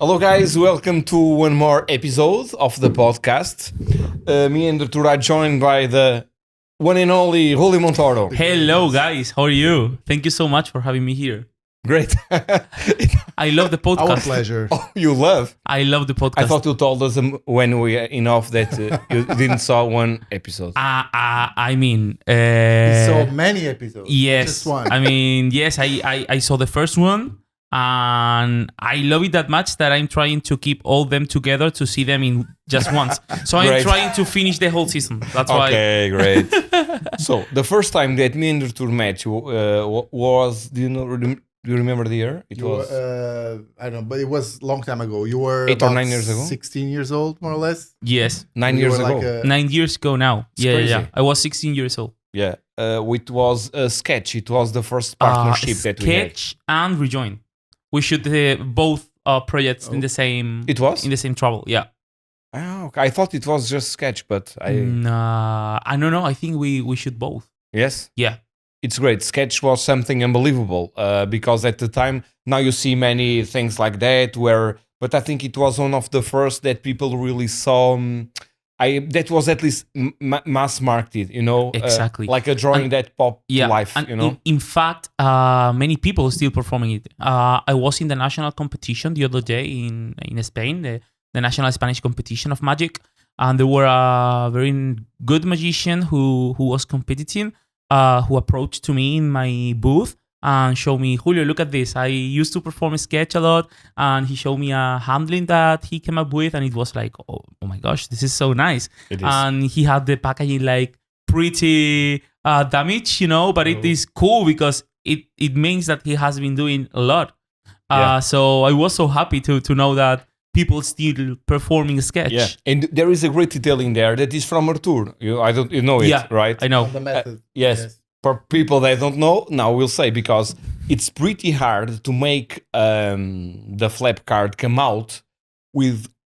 Hello guys, welcome to one more episode of the podcast. Me and Artur are joined by the one and only Julio Montoro. Hello guys, how are you? Thank you so much for having me here. Great. I love the podcast. Our pleasure. Oh, you love? I love the podcast. I thought you told us when we in off that you didn't saw one episode. I mean, So many episodes. yes. Just one. I mean, yes, I saw the first one and I love it that much that I'm trying to keep all them together to see them in just once. So I'm Great. trying to finish the whole season. That's why. Okay, great. So the first time that me and Artur met was, do you remember the year? It You was were, I don't know, but it was a long time ago. You were 8 or about 9 years ago? 16 years old, more or less. Yes, 9 You years were ago. like 9 years ago now. It's Yeah. crazy. I was 16 years old. Yeah, it was a sketch. It was the first partnership that we had. Sketch and Rejoin. We shoot both projects in the same. It was? in the same trouble. Yeah. Oh, okay. I thought it was just sketch, but I don't know. I think we shoot both. yes, Yeah. it's great. Sketch was something unbelievable because at the time now you see many things like that but I think it was one of the first that people really saw. That was at least mass marketed, Exactly. like a drawing And- that popped Yeah. to life, And in fact, many people are still performing it. I was in the national competition the other day in Spain, the national Spanish competition of magic, and there were a very good magician who was competing, who approached to me in my booth and showed me, Julio, look at this. I used to perform a sketch a lot, and he showed me a handling that he came up with, and it was like, oh my gosh, this is so nice. It is. And he had the packaging like pretty damaged, but it is cool because it means that he has been doing a lot. Yeah. So I was so happy to know that people still performing a sketch. Yeah, and there is a great detail in there that is from Artur. You know it, Yeah, right? I know. On the method. Yes. For people that don't know, now we'll say, because it's pretty hard to make the flap card come out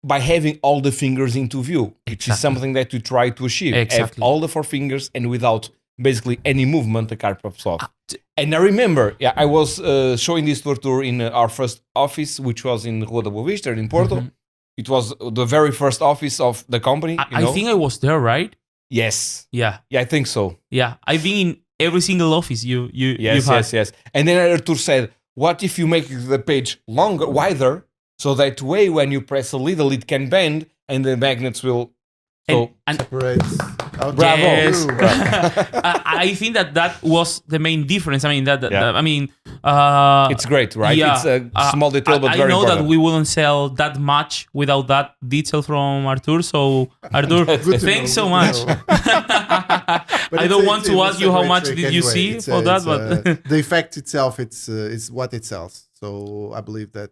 by having all the fingers into view, which is Exactly. something that we try to achieve. Have Exactly. all the 4 fingers and without basically any movement, the card pops off. And I remember, I was showing this to Artur in our first office, which was in Rua da Boa Vista in Porto. Mhm. It was the very first office of the company. I think I was there, right? Yes. Yeah. Yeah, I think so. Yeah. I've been in every single office you've had. Yes. And then Artur said, what if you make the page longer, wider, so that way when you press a little, it can bend and the magnets will... So, And Separates. Okay. Bravo. yes. Ooh. I think that was the main difference. I mean, it's great, right? Yeah. It's a small detail, but I very know important. that we wouldn't sell that much without that detail from Artur. So, Artur, Good to thanks know, so good much. to know. But I it's don't a- want it to was ask a you how great much trick did you anyway. see It's for that, but the effect itself, it's what it sells. So I believe that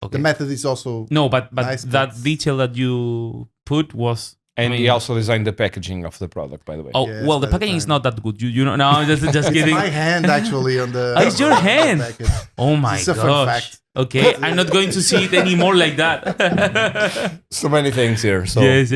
Okay. the method is also No, but Nice, that but- detail that you put was. And I he mean- also designed the packaging of the product, by the way. Oh Yes, well, the by the packaging is time. not that good. You know, no, just it's kidding. my hand actually on the. Oh, it's your on the hand. package. Oh my It's a fun gosh. fact. Okay, I'm not going to see it anymore like that. So many things here. So yes.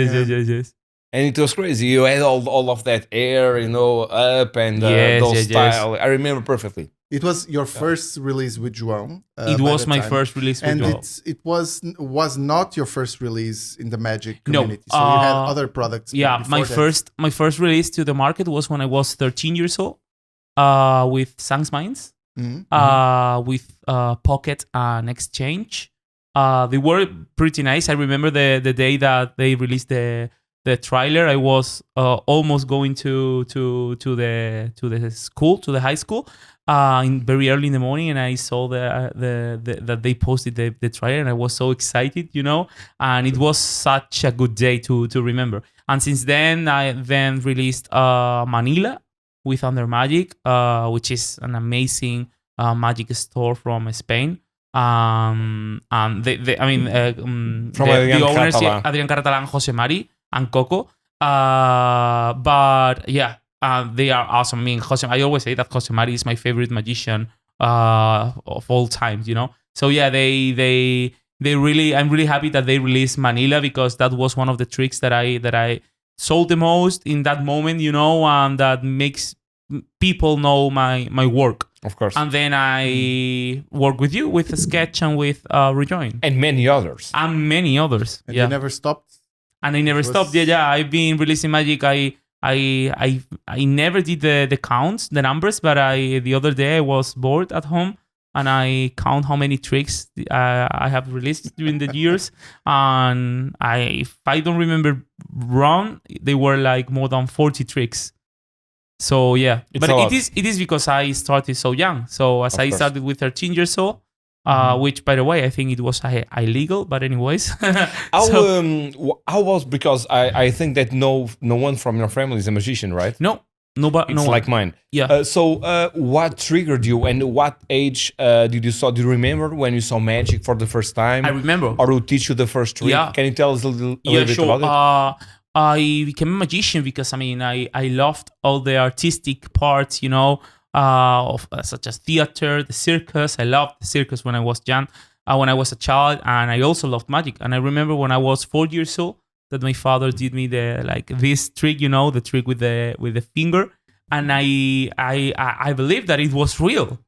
And it was crazy. You had all of that air, up and Yes, those yes. style. I remember perfectly. It was your first release with João. It by was the my time. first release with and João. it was not your first release in the magic No, community. So you had other products. Yeah, before my that. first release to the market was when I was 13 years old, with Sans Minds, Mhm. with Pocket and Exchange. They were pretty nice. I remember the day that they released the trailer. I was almost going to the school, to the high school, very early in the morning, and I saw that they posted the trailer, and I was so excited, and it was such a good day to remember. And since then, I then released Manila with Under Magic, which is an amazing magic store from Spain. And From the Adrián owners, Catalán. Adrián Catalán, Jose Mari, and Coco. But yeah, they are awesome. I mean, I always say that Jose Mari is my favorite magician of all time, So yeah, they really, I'm really happy that they released Manila, because that was one of the tricks that I sold the most in that moment, and that makes people know my work. Of course. And then I work with you with a sketch and with Rejoin. And many others. And many others. And yeah. you never stopped? And I never stopped. Yeah. I've been releasing magic. I never did the counts, the numbers, but the other day I was bored at home and I count how many tricks I have released during the years. And if I don't remember wrong, they were like more than 40 tricks. So yeah, but it is because I started so young. So as I started with 13 years old, which by the way, I think it was illegal, but anyways. How was, because I think that no one from your family is a magician, right? No, nobody. It's like mine. Yeah. So what triggered you, and what age do you remember when you saw magic for the first time? I remember. Or who teach you the first trick? Yeah. Can you tell us a little bit sure. about it? I became a magician because I loved all the artistic parts, of such as theater, the circus. I loved the circus when I was young, when I was a child, and I also loved magic. And I remember when I was 4 years old that my father did me this trick, the trick with the finger, and I believed that it was real,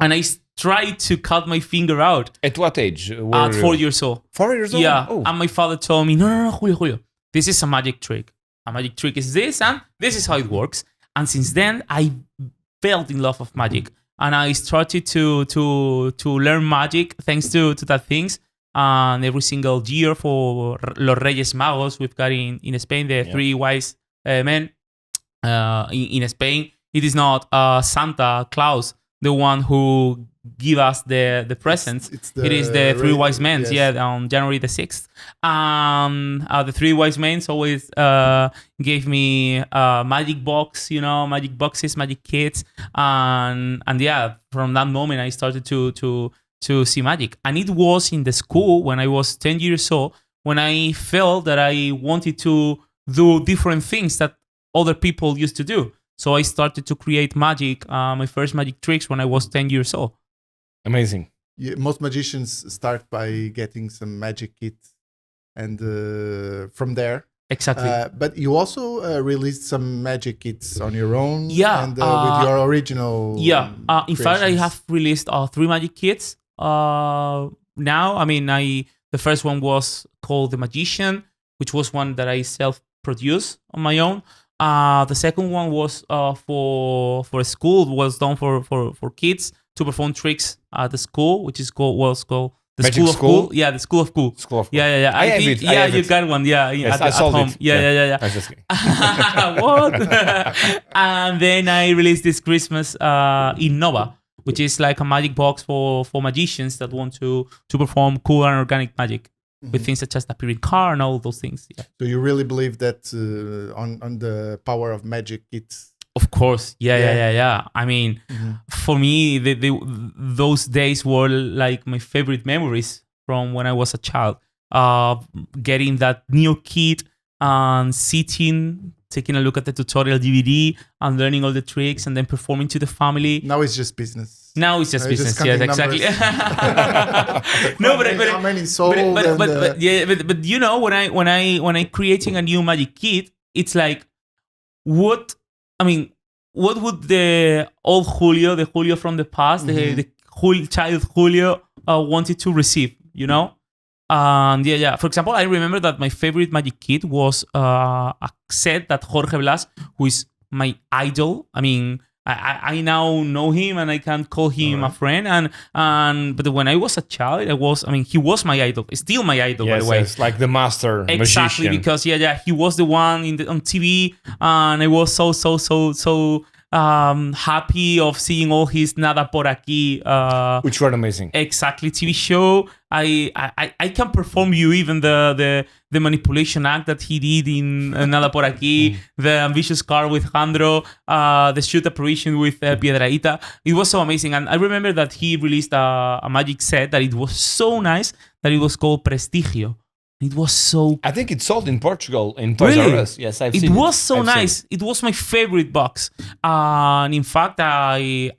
and I tried to cut my finger out. At what age? At 4 years old. 4 years old? Yeah. Oh. And my father told me, no, Julio. This is a magic trick. A magic trick is this, and this is how it works. And since then, I fell in love of magic, and I started to learn magic thanks to that things. And every single year for Los Reyes Magos, we've got in Spain the three wise men. In Spain, it is not Santa Claus, the one who give us the presents. It is the three wise men, yes. On January the 6th. The three wise men always gave me magic box, magic boxes, magic kits, and yeah, from that moment I started to see magic. And it was in the school when I was 10 years old when I felt that I wanted to do different things that other people used to do. So I started to create magic, my first magic tricks when I was 10 years old. Amazing. Yeah, most magicians start by getting some magic kits, and from there. Exactly. But you also released some magic kits on your own. Yeah. And with your original. Yeah. In fact, I have released 3 magic kits. Now, the first one was called The Magician, which was one that I self-produced on my own. The second one was for a school. It was done for kids to perform tricks at the school, which was called the Magic School of School? Cool. Yeah, the School of Cool. School of Cool. Yeah. I have it. Yeah, you got one. Yeah, yes, at sold home. it. Yeah. I was just kidding. What? And then I released this Christmas Innova, which is like a magic box for magicians that want to perform cool and organic magic with things such as the appearing car and all those things. Yeah. So you really believe that on the power of magic kits? Of course. Yeah. I mean, for me, those days were like my favorite memories from when I was a child. Getting that new kit and sitting, taking a look at the tutorial DVD and learning all the tricks and then performing to the family. Now it's just business. Now it's just business. Yes, exactly. No, but how many sold? But when I creating a new magic kit, it's like, what would the old Julio, the Julio from the past, the child Julio wanted to receive, For example, I remember that my favorite magic kit was a set that Jorge Blass, who is my idol. I mean, I now know him and I can call him a friend. But when I was a child, he was my idol. Still my idol, by the way. Yes, like the master exactly, magician. Because he was the one on TV, and I was so happy of seeing all his Nada por aquí, which were amazing. Exactly, TV show. I can perform you even the manipulation act that he did in Nada por aquí, the ambitious car with Jandro, the shoot apparition with Piedrahita. It was so amazing, and I remember that he released a magic set that it was so nice that it was called Prestigio. It was so... I think it sold in Portugal, in Toys R Us. Yes, I've seen it. It was so nice. It was my favorite box. And in fact, I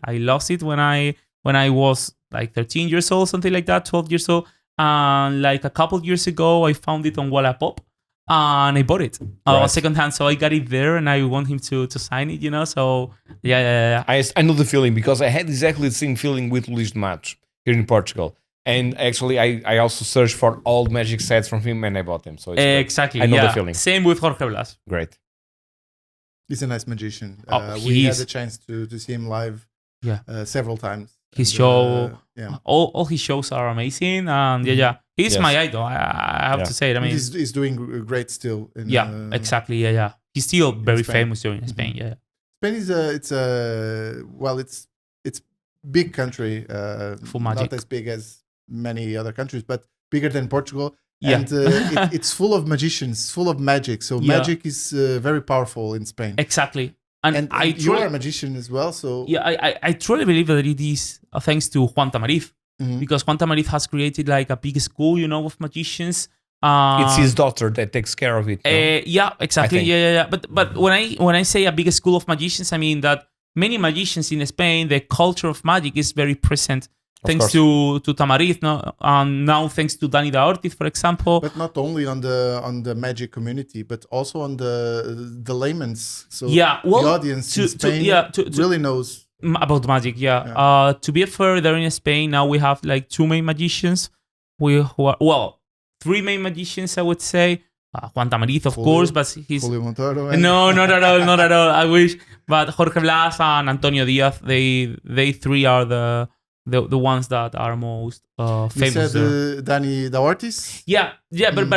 lost it when I was like 13 years old, something like that, 12 years old. And like a couple years ago, I found it on Wallapop. and I bought it Right. secondhand. So I got it there, and I want him to sign it. So yeah. I know the feeling because I had exactly the same feeling with Luís de Matos here in Portugal. And actually, I also searched for all Magic sets from him and I bought them. So it's great. Exactly. I know the feeling. Same with Jorge Blass. Great. He's a nice magician. Oh, We he had is. the chance to see him live several times. His And, show, yeah. all his shows are amazing, and he's Yes. my idol. I have to say it. I mean, he's doing great still. In, exactly. He's still very Spain. famous here in Spain. Yeah. Spain is it's big country. For Magic. Not as big as many other countries, but bigger than Portugal. Yeah. And it's full of magicians, full of magic. So magic is very powerful in Spain. Exactly. And you are a magician as well, so I truly believe that it is thanks to Juan Tamariz, Mhm. because Juan Tamariz has created like a big school, of magicians. It's his daughter that takes care of it. No? Yeah, exactly. I think. Yeah. But when I say a big school of magicians, I mean that many magicians in Spain, the culture of magic is very present. Thanks to Tamariz, and now thanks to Dani da Ortiz, for example. but not only on the magic community, but also on the layman's. So the audience in Spain really knows about magic. To be fair, there in Spain now we have like two main magicians. Three main magicians, I would say. Juan Tamariz, of course, but he's Julio Montoro. no, not at all. I wish, but Jorge Blass and Antonio Diaz, they three are the ones that are most famous. You said there. Dani da Ortiz? Yeah, but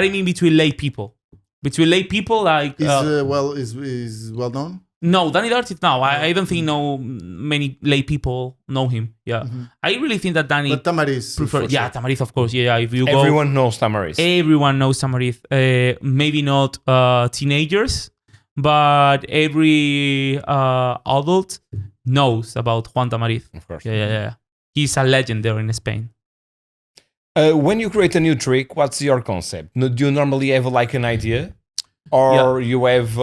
I mean between lay people. Between lay people, like is well known. No, Dani da Ortiz. No, I don't think many lay people know him. Yeah, I really think that Dani. But Tamariz, prefer. Yeah, Tamariz, of course. Yeah, if you Everyone knows Tamariz. Everyone knows Tamariz. Maybe not teenagers, but every adult knows about Juan Tamariz. Of course. Yeah. He's a legend there in Spain. When you create a new trick, what's your concept? Do you normally have like an idea? Or you have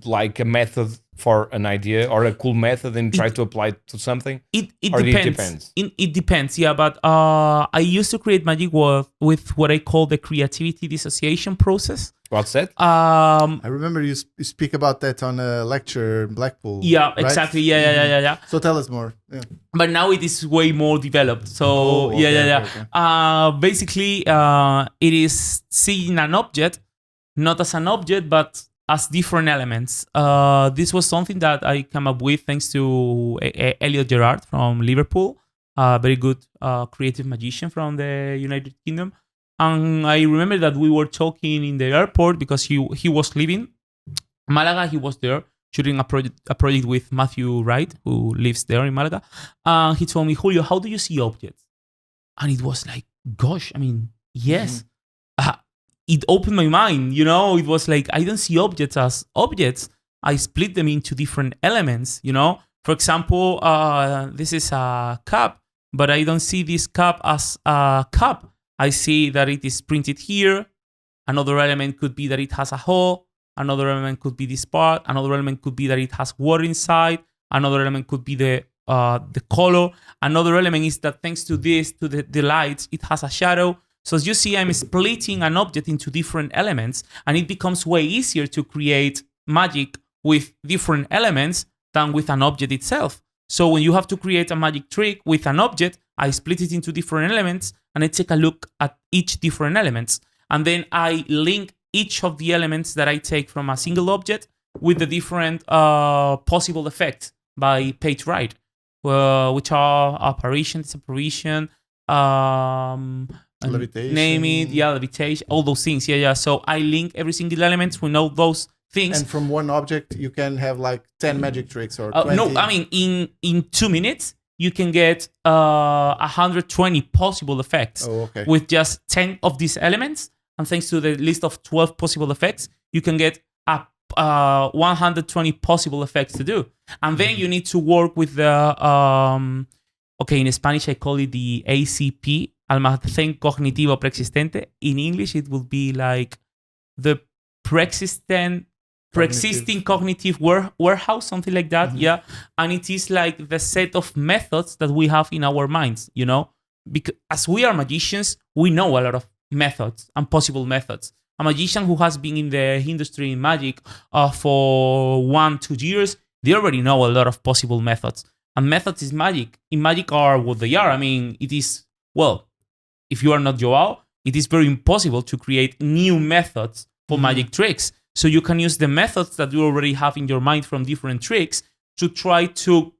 like a method for an idea or a cool method and try to apply it to something? It Or depends. It depends, but I used to create magic with what I call the creativity dissociation process. What's that? I remember you speak about that on a lecture in Blackpool. Yeah, right? exactly. Yeah. So tell us more. Yeah. But now it is way more developed. So Okay. basically, it is seeing an object not as an object, but as different elements. This was something that I came up with thanks to Elliot Gerard from Liverpool, a very good creative magician from the United Kingdom. And I remember that we were talking in the airport because he was leaving Malaga. He was there shooting a project with Matthew Wright, who lives there in Malaga. He told me, Julio, how do you see objects? And it was like, gosh, I mean, yes. It opened my mind, it was like, I don't see objects as objects. I split them into different elements, For example, this is a cup, but I don't see this cup as a cup. I see that it is printed here. Another element could be that it has a hole. Another element could be this part. Another element could be that it has water inside. Another element could be the color. Another element is that thanks to this, to the lights, it has a shadow. So as you see, I'm splitting an object into different elements, and it becomes way easier to create magic with different elements than with an object itself. So when you have to create a magic trick with an object, I split it into different elements, and I take a look at each different elements. And then I link each of the elements that I take from a single object with the different possible effects by page right, which are apparition, disapparition, levitation. Name it, levitation, all those things. So I link every single element. We know those things. And from one object, you can have like 10 magic tricks or 20. No, I mean, in 2 minutes, you can get 120 possible effects with just 10 of these elements. And thanks to the list of 12 possible effects, you can get 120 possible effects to do. And then you need to work with the, in Spanish, I call it the ACP, almacén cognitivo preexistente. In English, it would be like the preexisting cognitive warehouse, something like that. Mm-hmm. Yeah. And it is like the set of methods that we have in our minds, Because as we are magicians, we know a lot of methods and possible methods. a magician who has been in the industry in magic for 1-2 years, they already know a lot of possible methods. And methods is magic. In magic are what they are. I mean, it is, well, if you are not João, it is very impossible to create new methods for magic tricks. So you can use the methods that you already have in your mind from different tricks to try to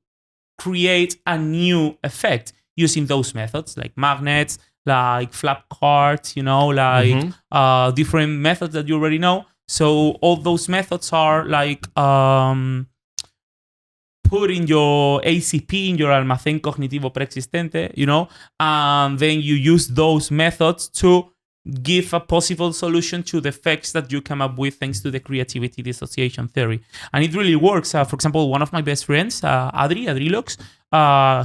create a new effect using those methods, like magnets, like flap cards, like different methods that you already know. So all those methods are like put in your ACP, in your almacén cognitivo preexistente, and then you use those methods to give a possible solution to the effects that you come up with thanks to the creativity dissociation theory. And it really works. For example, one of my best friends, Adrilox,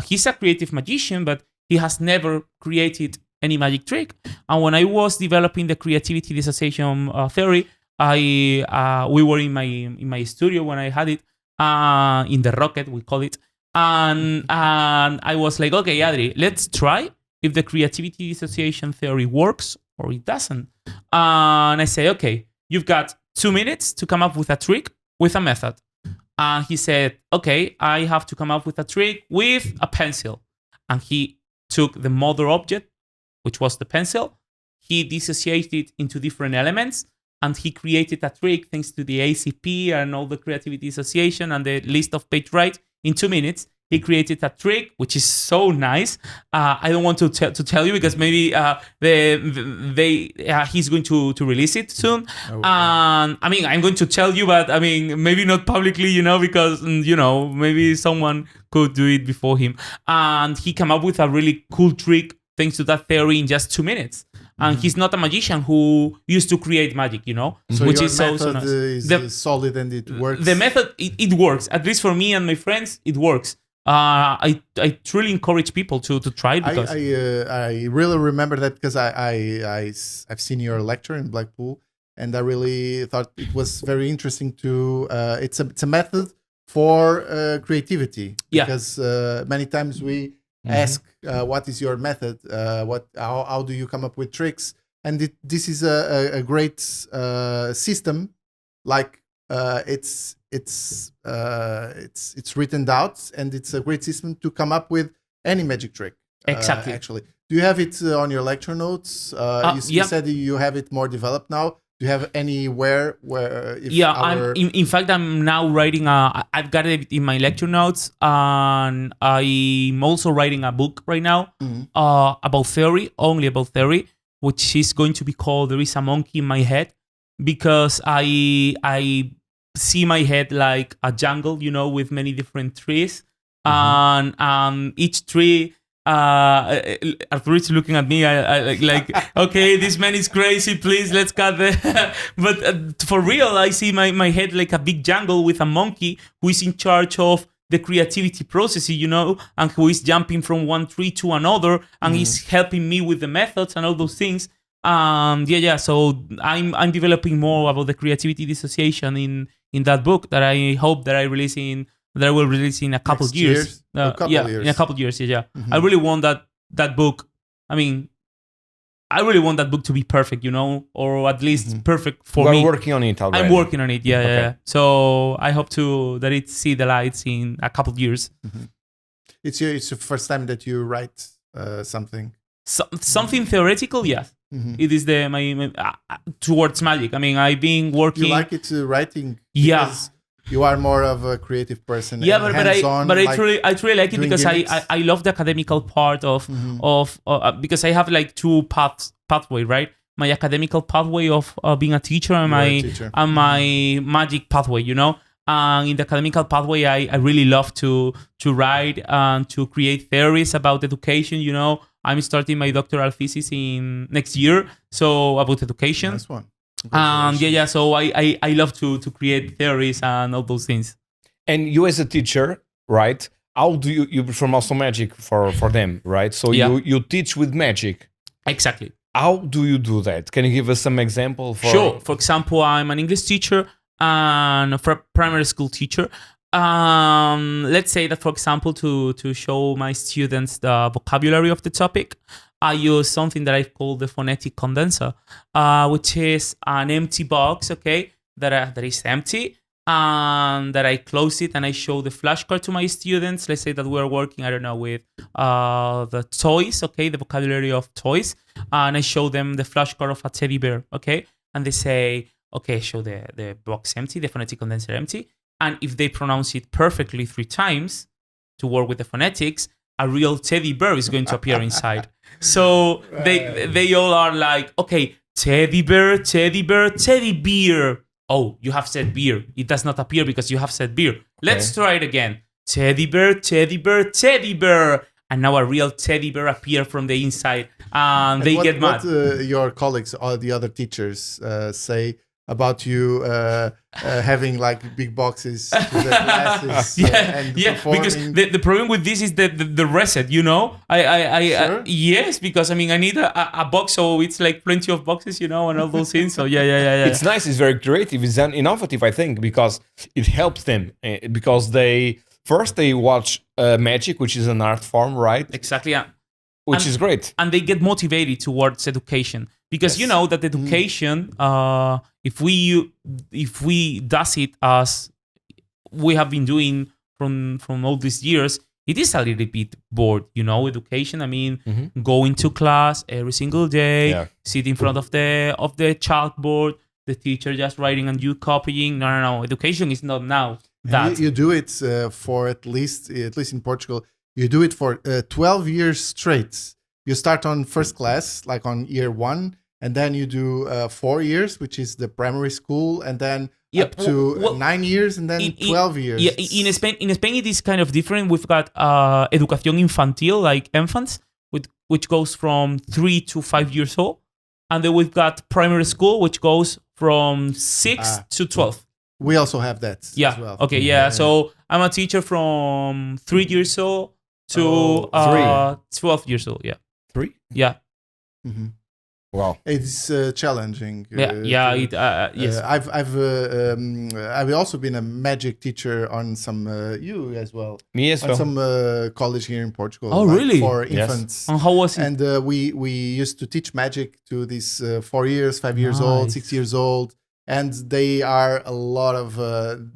he's a creative magician, but he has never created any magic trick. And when I was developing the creativity dissociation theory, we were in my studio when I had it, in the Rocket, we call it. And I was like, okay, Adri, let's try if the creativity dissociation theory works or it doesn't. And I say, okay, you've got 2 minutes to come up with a trick with a method. And he said, okay, I have to come up with a trick with a pencil. And he took the mother object, which was the pencil. He dissociated into different elements, and he created a trick thanks to the ACP and all the creativity dissociation and the list of page right. In 2 minutes, he created a trick, which is so nice. I don't want to tell you because maybe he's going to release it soon. And I mean, I'm going to tell you, but I mean, maybe not publicly, because maybe someone could do it before him. And he came up with a really cool trick thanks to that theory in just 2 minutes. And he's not a magician who used to create magic, So which your is so method nice. is solid and it works. The method, it works. At least for me and my friends, it works. I truly encourage people to try it because I really remember that because I've seen your lecture in Blackpool, and I really thought it was very interesting to it's a method for creativity. Yeah. Because many times we ask what is your method, how do you come up with tricks, and this is a great system, like it's written out, and it's a great system to come up with any magic trick. Exactly. Actually, do you have it on your lecture notes? You said you have it more developed now. Do you have anywhere where? In fact, I'm now writing I've got it in my lecture notes, and I'm also writing a book right now about theory, only about theory, which is going to be called "There Is a Monkey in My Head," because I see my head like a jungle, with many different trees, and each tree. Artur is looking at me. I like, okay, this man is crazy. Please, let's cut the. But for real, I see my head like a big jungle with a monkey who is in charge of the creativity process, and who is jumping from one tree to another, and he's helping me with the methods and all those things. So I'm developing more about the creativity dissociation in that book that I hope that I will release in a couple of years. In a couple of years. Yeah. I really want that book. I mean, I really want that book to be perfect, or at least perfect for me. We're working on it already. I'm working on it. Yeah. So I hope that it see the lights in a couple of years. It's the first time that you write something. Something theoretical, yes. It is my towards magic. I mean, I've been working. You like it writing? Yeah. You are more of a creative person. Yeah, but I truly like it because I love the academical part of because I have like two pathway, right? My academical pathway of being a teacher and my magic pathway, And in the academical pathway, I really love to write and to create theories about education. I'm starting my doctoral thesis in next year, so about education. Nice one. So I love to create theories and all those things. And you as a teacher, right? How do you perform also magic for them, right? So you teach with magic. Exactly. How do you do that? Can you give us some example? Sure. For example, I'm an English teacher and a primary school teacher. Let's say that, for example, to show my students the vocabulary of the topic, I use something that I call the phonetic condenser, which is an empty box, okay, that is empty, and that I close it and I show the flashcard to my students. Let's say that we're working, I don't know, with the toys, okay, the vocabulary of toys, and I show them the flashcard of a teddy bear, okay, and they say, okay, show the box empty, the phonetic condenser empty, and if they pronounce it perfectly 3 times to work with the phonetics, a real teddy bear is going to appear inside. So they all are like, okay, teddy bear, teddy bear, teddy beer. Oh, you have said beer. It does not appear because you have said beer. Let's try it again. Teddy bear, teddy bear, teddy bear. And now a real teddy bear appear from the inside. And they get mad. What your colleagues or the other teachers say about you having like big boxes to the classes and performing. Because the problem with this is the reset, you know. Sure? Yes, because I mean I need a box, so it's like plenty of boxes, you know, and all those things. So yeah. It's nice. It's very creative. It's innovative, I think, because it helps them because they watch magic, which is an art form, right? Exactly. Yeah. Which is great. And they get motivated towards education because you know that education, if we does it as we have been doing from all these years, it is a little bit bored, you know. Education, I mean, going to class every single day, sit in front of the chalkboard, the teacher just writing and you copying. No. Education is not now that. You do it for at least in Portugal. You do it for 12 years straight. You start on first class, like on year 1, and then you do 4 years, which is the primary school, and then up to 9 years, and then 12 years. Yeah, in Spain it is kind of different. We've got educación infantil, like infants, which goes from 3 to 5 years old, and then we've got primary school, which goes from 6 to 12. We also have that as well. Okay, yeah. So I'm a teacher from 3 years old to 12 years old. Yeah. 3? Yeah. Mm-hmm. Wow. It's challenging. Yes. I've also been a magic teacher on some you as well. Me as well. On some college here in Portugal. Oh, really? For infants. And how was it? And we used to teach magic to these 4 years, 5 years old, 6 years old. And they are a lot of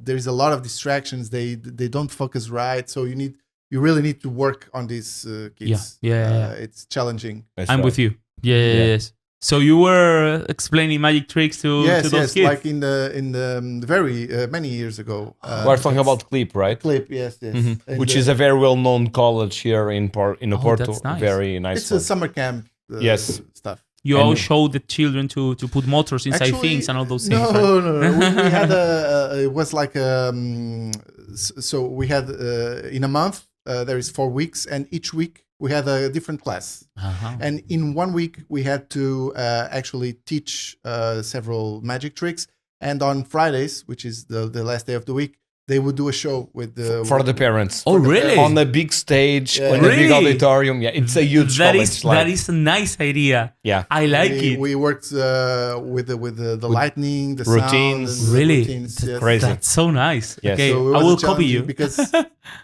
there's a lot of distractions. They don't focus right. So you really need to work on these kids. Yeah. It's challenging. I'm with you. Yes. So you were explaining magic tricks to those kids. Yes, like in the very many years ago. We're talking about Clip, right? Clip, yes. Mm-hmm. Which is a very well-known college here in Porto. That's nice. Very nice. It's a summer camp. Stuff. You all showed the children to put motors inside things and all those things. No. We had it was like so we had in a month there is 4 weeks, and each week we had a different class. And in 1 week we had to actually teach several magic tricks. And on Fridays, which is the last day of the week, they would do a show with the parents. Oh, really? On a big stage, in a big auditorium. Yeah, it's a huge college. That is a nice idea. Yeah, I like it. We worked with the lightning, the routines. Sound, really, routines, yes. Crazy. That's so nice. Yes. Okay, So I will copy you because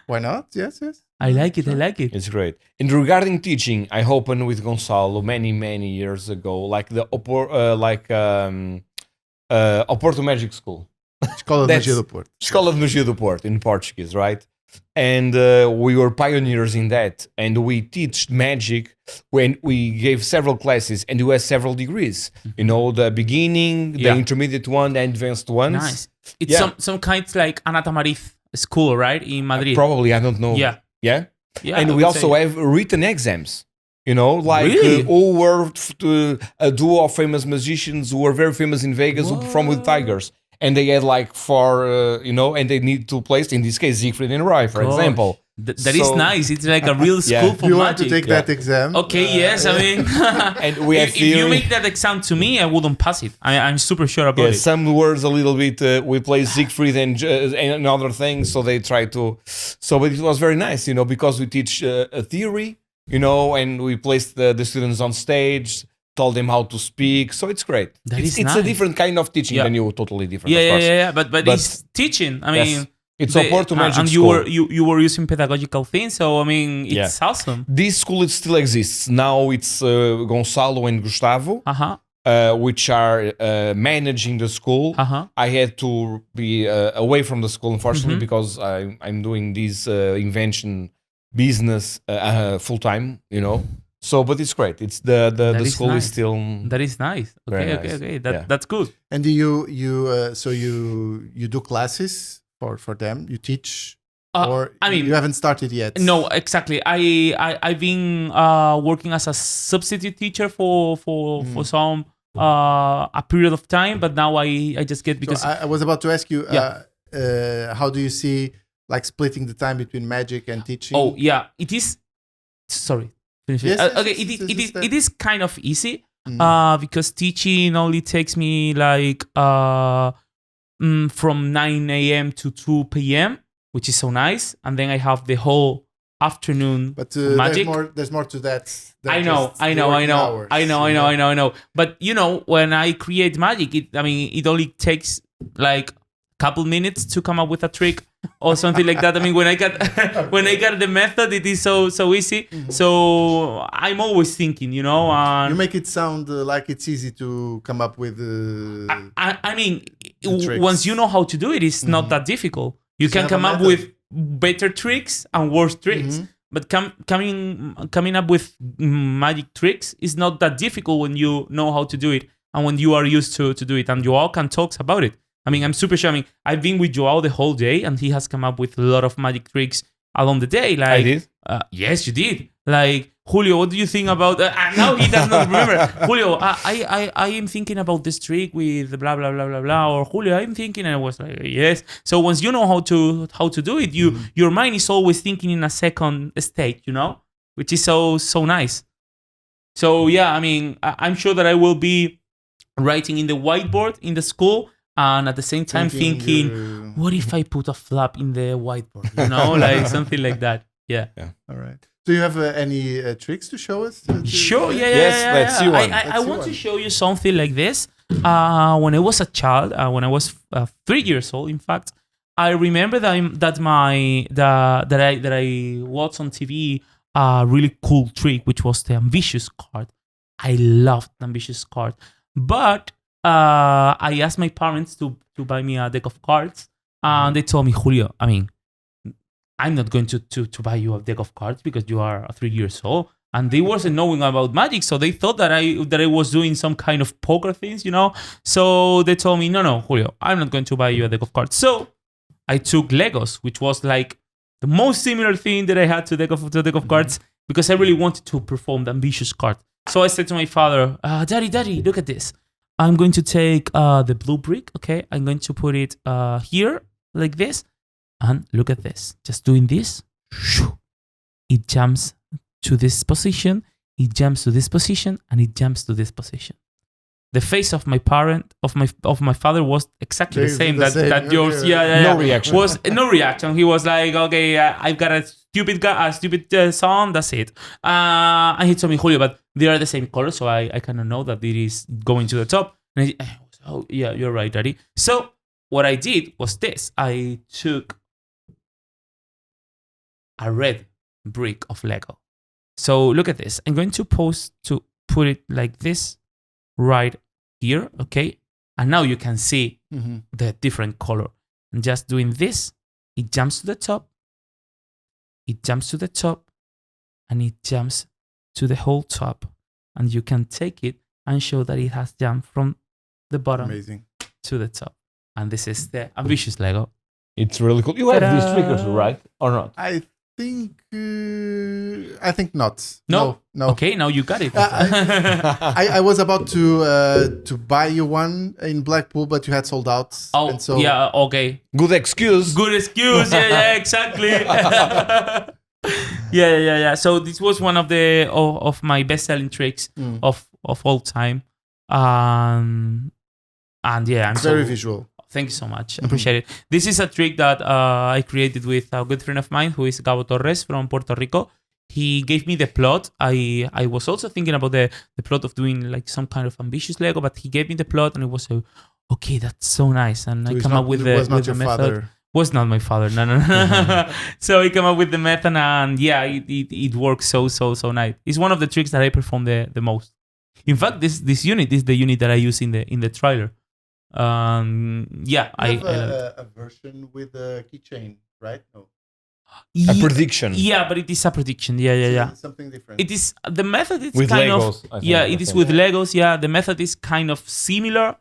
why not? Yes. I like it. It's great. And regarding teaching, I opened with Gonçalo many years ago, like the Oporto Magic School. Escola de Magia do Porto. Escola de Magia do Porto in Portuguese, right? And we were pioneers in that. And we teach magic when we gave several classes and we had several degrees. You know, the beginning, the intermediate one, the advanced ones. Nice. It's some kind like Ana Tamariz school, right? In Madrid. Probably, I don't know. Yeah. And we also have written exams. You know, like really? who were a duo of famous magicians who were very famous in Vegas who performed with tigers. And they had like 4, and they need to place, in this case, Siegfried and Roy, for example. That is nice. It's like a real school for you magic. want to take that exam? Okay, yes. I mean, and we have if you make that exam to me, I wouldn't pass it. I'm super sure about it. Some words a little bit, we play Siegfried and other things, so they try to... but it was very nice, because we teach a theory, and we placed the students on stage, told them how to speak, so it's great. It's nice. A different kind of teaching than you, totally different. Yeah. But it's teaching. I mean, It's support to magic and school. you were using pedagogical things, so I mean, it's awesome. This school it still exists. Now it's Gonçalo and Gustavo, which are managing the school. I had to be away from the school, unfortunately, because I'm doing this invention business full time, you know. So, but it's great. It's the school nice. is still. That is nice. Okay, okay. That's good. And do you do classes for them? You teach, or I mean, you haven't started yet? No, exactly. I've been working as a substitute teacher for some a period of time, but now I just get because so I was about to ask you. How do you see like splitting the time between magic and teaching? Oh yeah, it is. Sorry. Yes, okay, it is kind of easy because teaching only takes me like from 9 a.m. to 2 p.m., which is so nice, and then I have the whole afternoon. But magic. There's more to that. I know. But you know, when I create magic, it only takes like a couple minutes to come up with a trick or something like that. I mean, when I got the method, it is so easy. So I'm always thinking, you know. You make it sound like it's easy to come up with. I mean, once you know how to do it, it's not that difficult. You can come up with better tricks and worse tricks. But coming up with magic tricks is not that difficult when you know how to do it and when you are used to do it. And João can talk about it. I mean, I'm super sure. I mean, I've been with João the whole day, and he has come up with a lot of magic tricks along the day. Like, I did? Yes, you did. Like, Julio, what do you think about... now he does not remember. Julio, I am thinking about this trick with blah, blah, blah, blah, blah. Or Julio, I'm thinking, and I was like, yes. So once you know how to do it, your mind is always thinking in a second state, you know? Which is so nice. So, yeah, I mean, I'm sure that I will be writing in the whiteboard in the school, and at the same time thinking, what if I put a flap in the whiteboard? You know, like something like that. Yeah. All right. Do you have any tricks to show us? Sure. Yeah. Let's see one. I want to show you something like this. When I was a child, when I was 3 years old, in fact, I remember that I watched on TV a really cool trick, which was the ambitious card. I loved the ambitious card, but I asked my parents to buy me a deck of cards, and they told me, Julio, I mean, I'm not going to buy you a deck of cards because you are 3 years old. And they wasn't knowing about magic, so they thought that I was doing some kind of poker things, you know. So they told me, no, Julio, I'm not going to buy you a deck of cards. So I took Legos, which was like the most similar thing that I had to deck of cards, because I really wanted to perform the ambitious card. So I said to my father, Daddy, look at this. I'm going to take the blue brick, okay? I'm going to put it here, like this. And look at this. Just doing this, it jumps to this position, it jumps to this position, and it jumps to this position. The face of my father was exactly the same that yours. Yeah. No reaction. Was no reaction. He was like, okay, I've got a stupid song. That's it. And he told me, Julio, but they are the same color, so I kind of know that it is going to the top. And I was, oh yeah, you're right, Daddy. So what I did was this. I took a red brick of Lego. So look at this. I'm going to put it like this right here, okay? And now you can see the different color. And just doing this, it jumps to the top, it jumps to the top, and it jumps to the whole top. And you can take it and show that it has jumped from the bottom to the top. And this is the ambitious Lego. It's really cool. You have these triggers, right? Or not? I think not. No. Okay, now you got it. I was about to buy you one in Blackpool, but you had sold out. Oh, and so yeah, okay. Good excuse. Yeah, exactly. Yeah. So this was one of my best-selling tricks of all time. And yeah, it's very visual. Thank you so much. I appreciate it. This is a trick that I created with a good friend of mine who is Gabo Torres from Puerto Rico. He gave me the plot. I was also thinking about the plot of doing like some kind of ambitious Lego, but he gave me the plot and it was okay, that's so nice. And so I come up with the method. Was not my father. No. So he came up with the method, and yeah, it works so nice. It's one of the tricks that I perform the most. In fact, this unit is the unit that I use in the trailer. Yeah, I have a version with a keychain, right? No. A prediction. Yeah, but it is a prediction. Yeah. Something different. It is the method. It's with kind Legos, of it is with Legos. Yeah, the method is kind of similar,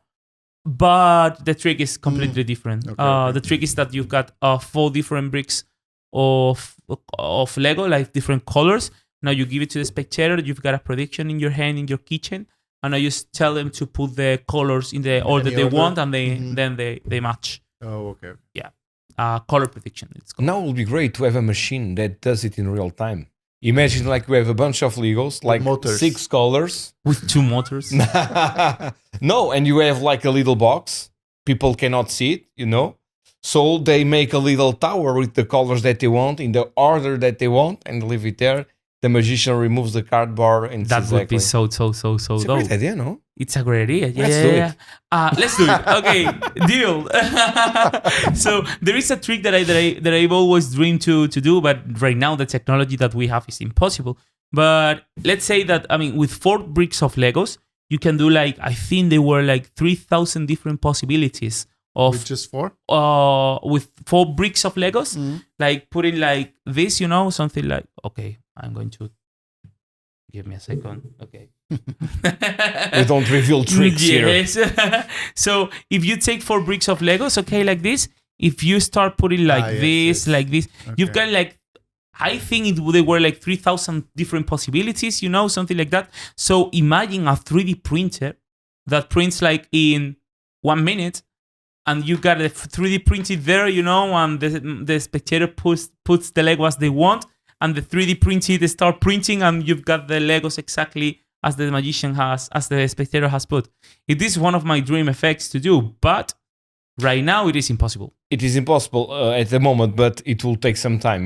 but the trick is completely different. Okay. The trick is that you've got 4 different bricks of Lego, like different colors. Now you give it to the spectator. You've got a prediction in your hand, in your kitchen, and I just tell them to put the colors in the order they want, and then they match. Oh, okay. Yeah. Color prediction. It's called. Now it would be great to have a machine that does it in real time. Imagine like we have a bunch of Legos, like motors. 6 colors. With 2 motors. No, and you have like a little box. People cannot see it, So they make a little tower with the colors that they want, in the order that they want, and leave it there. The magician removes the cardboard, and that would be so It's a dope. great idea, no? It's a great idea. Yeah, Let's do it. Let's do it. Okay, deal. So there is a trick that I've always dreamed to do, but right now the technology that we have is impossible. But let's say that, with 4 bricks of Legos, you can do I think they were 3,000 different possibilities of With just 4? With 4 bricks of Legos, putting this, something like, okay, I'm going to give me a second. Okay. We don't reveal tricks here. So if you take 4 bricks of Legos, okay, like this, if you start putting this, okay. You've got I think they were 3,000 different possibilities, something like that. So imagine a 3D printer that prints in 1 minute, and you got a 3D printed there, and the spectator puts the Lego as they want, and the 3D printed, they start printing, and you've got the Legos exactly as the magician has, as the spectator has put. It is one of my dream effects to do, but right now it is impossible. It is impossible at the moment, but it will take some time,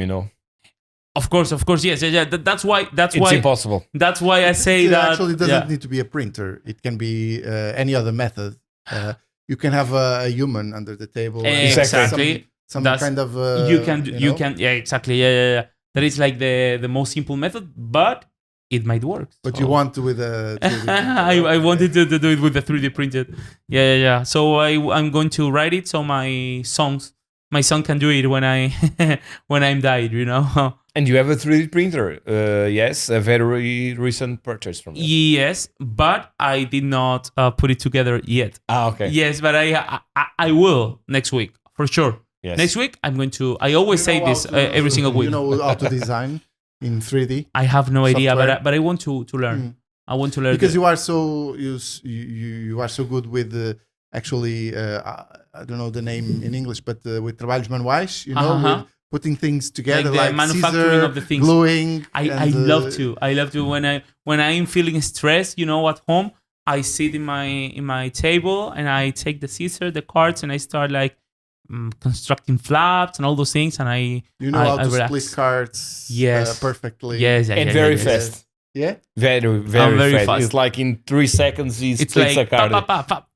Of course, yes. That's why it's impossible. That's why I say that actually doesn't need to be a printer. It can be any other method. You can have a human under the table. Exactly. Some kind of you can yeah, exactly. Yeah. That is the most simple method, but it might work. But you want to with a 3D I wanted to do it with the 3D printed. Yeah. So I'm going to write it so my son can do it when I'm died, And you have a 3D printer, yes, a very recent purchase from them. Yes, but I did not put it together yet. Okay. Yes, but I will next week for sure. Yes. Next week I'm going to. I always say this every single week. You know how to design in 3D? I have no idea, software? but I want to learn. I want to learn because you are so you are so good with actually I don't know the name in English, but with trabalhos manuais, with putting things together, the like manufacturing scissor, of the things. gluing. I love to. I love to when I'm feeling stressed, at home. I sit in my table and I take the scissor, the cards, and I start constructing flaps and all those things, and I how to relax. split cards perfectly. Yes, and very fast. Yeah, very fast. It's in 3 seconds he splits a card.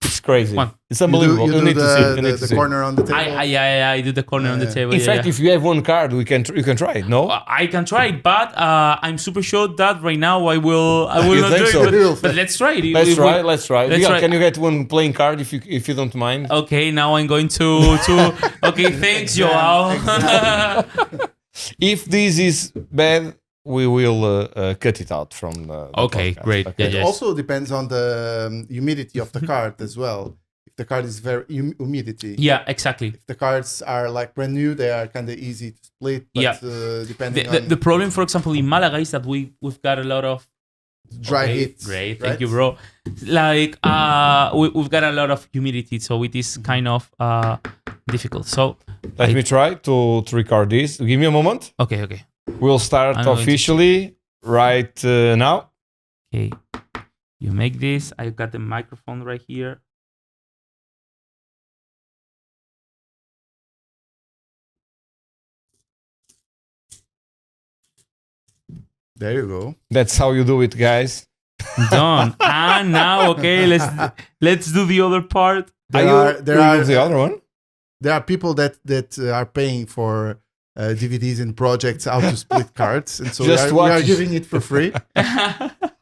It's crazy. It's unbelievable. You need do to the see. corner on the table. I do the corner on the table. In fact, if you have 1 card, you can try it. No, I can try it, but I'm super sure that right now I will not do so? it. But let's try it. Let's try. Miguel, can you get 1 playing card if you don't mind? Okay, now I'm going to. Okay, thanks, João. If this is bad, we will cut it out from the okay, podcast. great. Okay. It also depends on the humidity of the card as well. If the card is very humidity. Yeah, exactly. If the cards are brand new, they are kind of easy to split. But depending on the problem, for example, in Malaga is that we've got a lot of dry heat. Great, thank you, bro. We've got a lot of humidity, so it is kind of difficult. So let me try to record this. Give me a moment. Okay. We'll start officially right now. Okay, you make this. I got the microphone right here. There you go. That's how you do it, guys. Done. And now, okay, let's do the other part. There are the other one. there are people that are paying for DVDs and projects how to split cards, and so Just we are watch. giving it for free.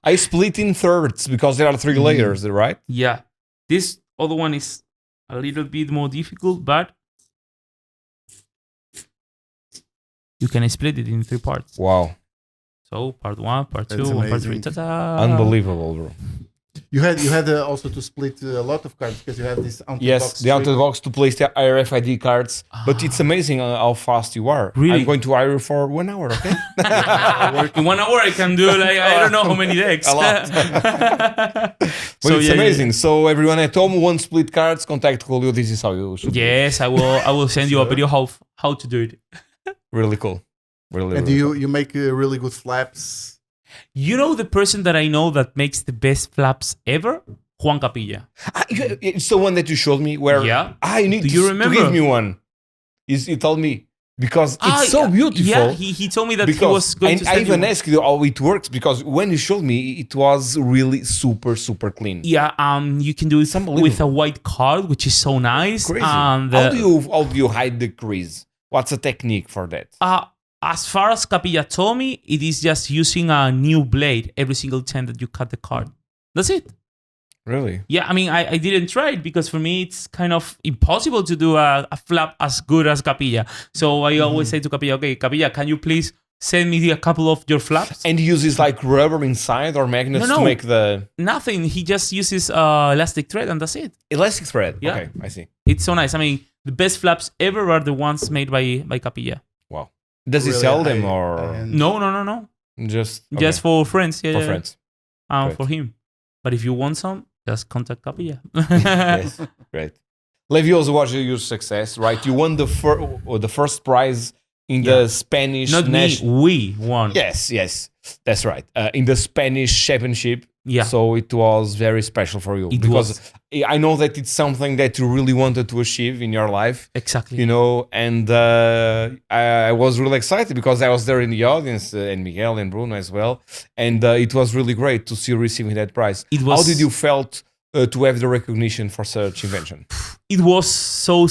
I split in thirds because there are 3 layers, right? Yeah. This other one is a little bit more difficult, but you can split it in 3 parts. Wow. So part 1, part 2, That's and part 3. amazing. Ta-da! Unbelievable, bro. You had also to split a lot of cards because you have this Yes, box the outer box to place the RFID cards. But it's amazing how fast you are. Really? I'm going to hire you for 1 hour, okay? In 1 hour, I can do like I don't know how many decks. A lot. But it's amazing. So everyone at home who wants split cards, contact Julio. This is how you should do it. Yes, I will. I will send you a video how to do it. Really cool. Really, And really you make really good flaps. You know the person that I know that makes the best flaps ever? Juan Capilla. It's the one that you showed me where I need Do you to remember? give me one. He told me because it's so beautiful. Yeah, he told me that he was going and to I send even you. asked you how it works because when you showed me, it was really super clean. Yeah, you can do it unbelievable. with a white card, which is so nice. Crazy. And How do you hide the crease? What's a technique for that? as far as Capilla told me, it is just using a new blade every single time that you cut the card. That's it. Really? Yeah, I mean, I didn't try it because for me, it's kind of impossible to do a flap as good as Capilla. So I always say to Capilla, okay, Capilla, can you please send me a couple of your flaps? And he uses like rubber inside or magnets to make the... Nothing. He just uses elastic thread and that's it. Elastic thread? Yeah. Okay, I see. It's so nice. I mean, the best flaps ever are the ones made by Capilla. Wow. Does he Really sell them high or end. No. just... okay. Just for friends. Yeah, For yeah. friends? Great. For him. But if you want some, just contact Capilla. Yes, great. Leviosa was your success, right? You won the first prize in the Spanish Not me, we won. Yes, that's right. In the Spanish championship. Yeah. So it was very special for you because I know that it's something that you really wanted to achieve in your life. Exactly. You know, and I was really excited because I was there in the audience and Miguel and Bruno as well, and it was really great to see you receiving that prize. How did you felt to have the recognition for such invention? It was so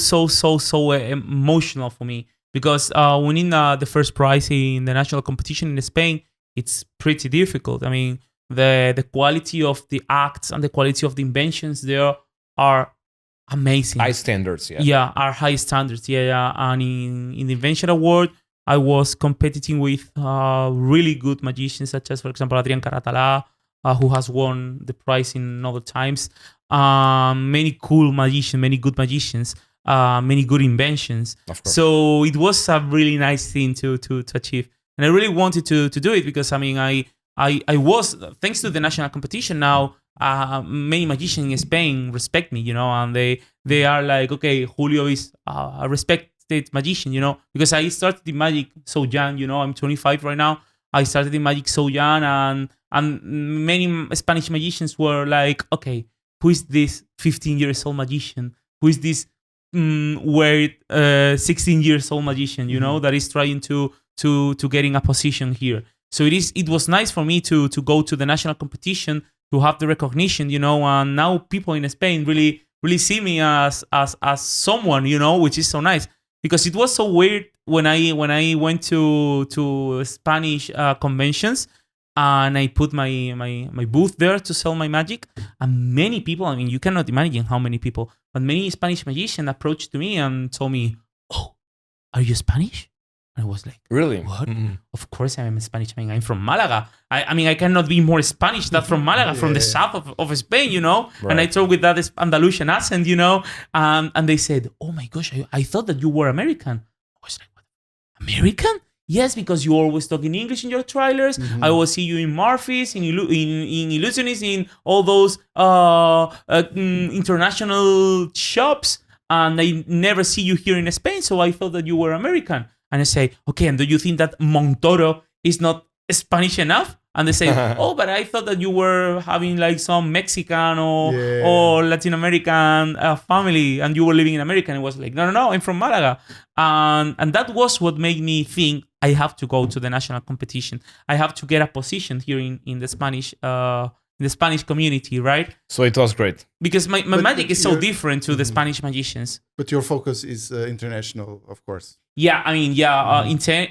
emotional for me because winning the first prize in the national competition in Spain, it's pretty difficult. I mean, the quality of the acts and the quality of the inventions there are amazing. High standards, yeah. Yeah, are high standards. Yeah. And in the Invention Award, I was competing with really good magicians, such as, for example, Adrián Caratalá, who has won the prize in other times. Many cool magicians, many good magicians, many good inventions. Of course. So it was a really nice thing to achieve. And I really wanted to do it because, I mean, I was, thanks to the national competition now, many magicians in Spain respect me, you know, and they are like, okay, Julio is a respected magician, you know, because I started in magic so young, you know, I'm 25 right now. I started in magic so young, and many Spanish magicians were like, okay, who is this 15 years old magician? Who is this weird 16 years old magician, you know, that is trying to get in a position here. So it was nice for me to go to the national competition, to have the recognition, you know, and now people in Spain really see me as someone, you know, which is so nice. Because it was so weird when I went to Spanish conventions and I put my booth there to sell my magic, and many people, I mean, you cannot imagine how many people, but many Spanish magicians approached to me and told me, "Oh, are you Spanish?" And I was like, really? What? Mm-hmm. Of course I'm Spanish. I mean, I'm from Malaga. I mean, I cannot be more Spanish than from Malaga, from the south of Spain, you know? Right. And I talk with that Andalusian accent, you know? And they said, oh my gosh, I thought that you were American. I was like, what? American? Yes, because you always talk in English in your trailers. Mm-hmm. I will see you in Murphy's, in Illusionist, in all those international shops. And I never see you here in Spain, so I thought that you were American. And I say, okay, and do you think that Montoro is not Spanish enough? And they say, oh, but I thought that you were having like some Mexican or Latin American family and you were living in America. And it was like, no, I'm from Malaga. And that was what made me think I have to go to the national competition. I have to get a position here in the Spanish the Spanish community, right? So it was great. Because my But magic is so you're- different to the Spanish magicians. But your focus is international, of course. Yeah, I mean,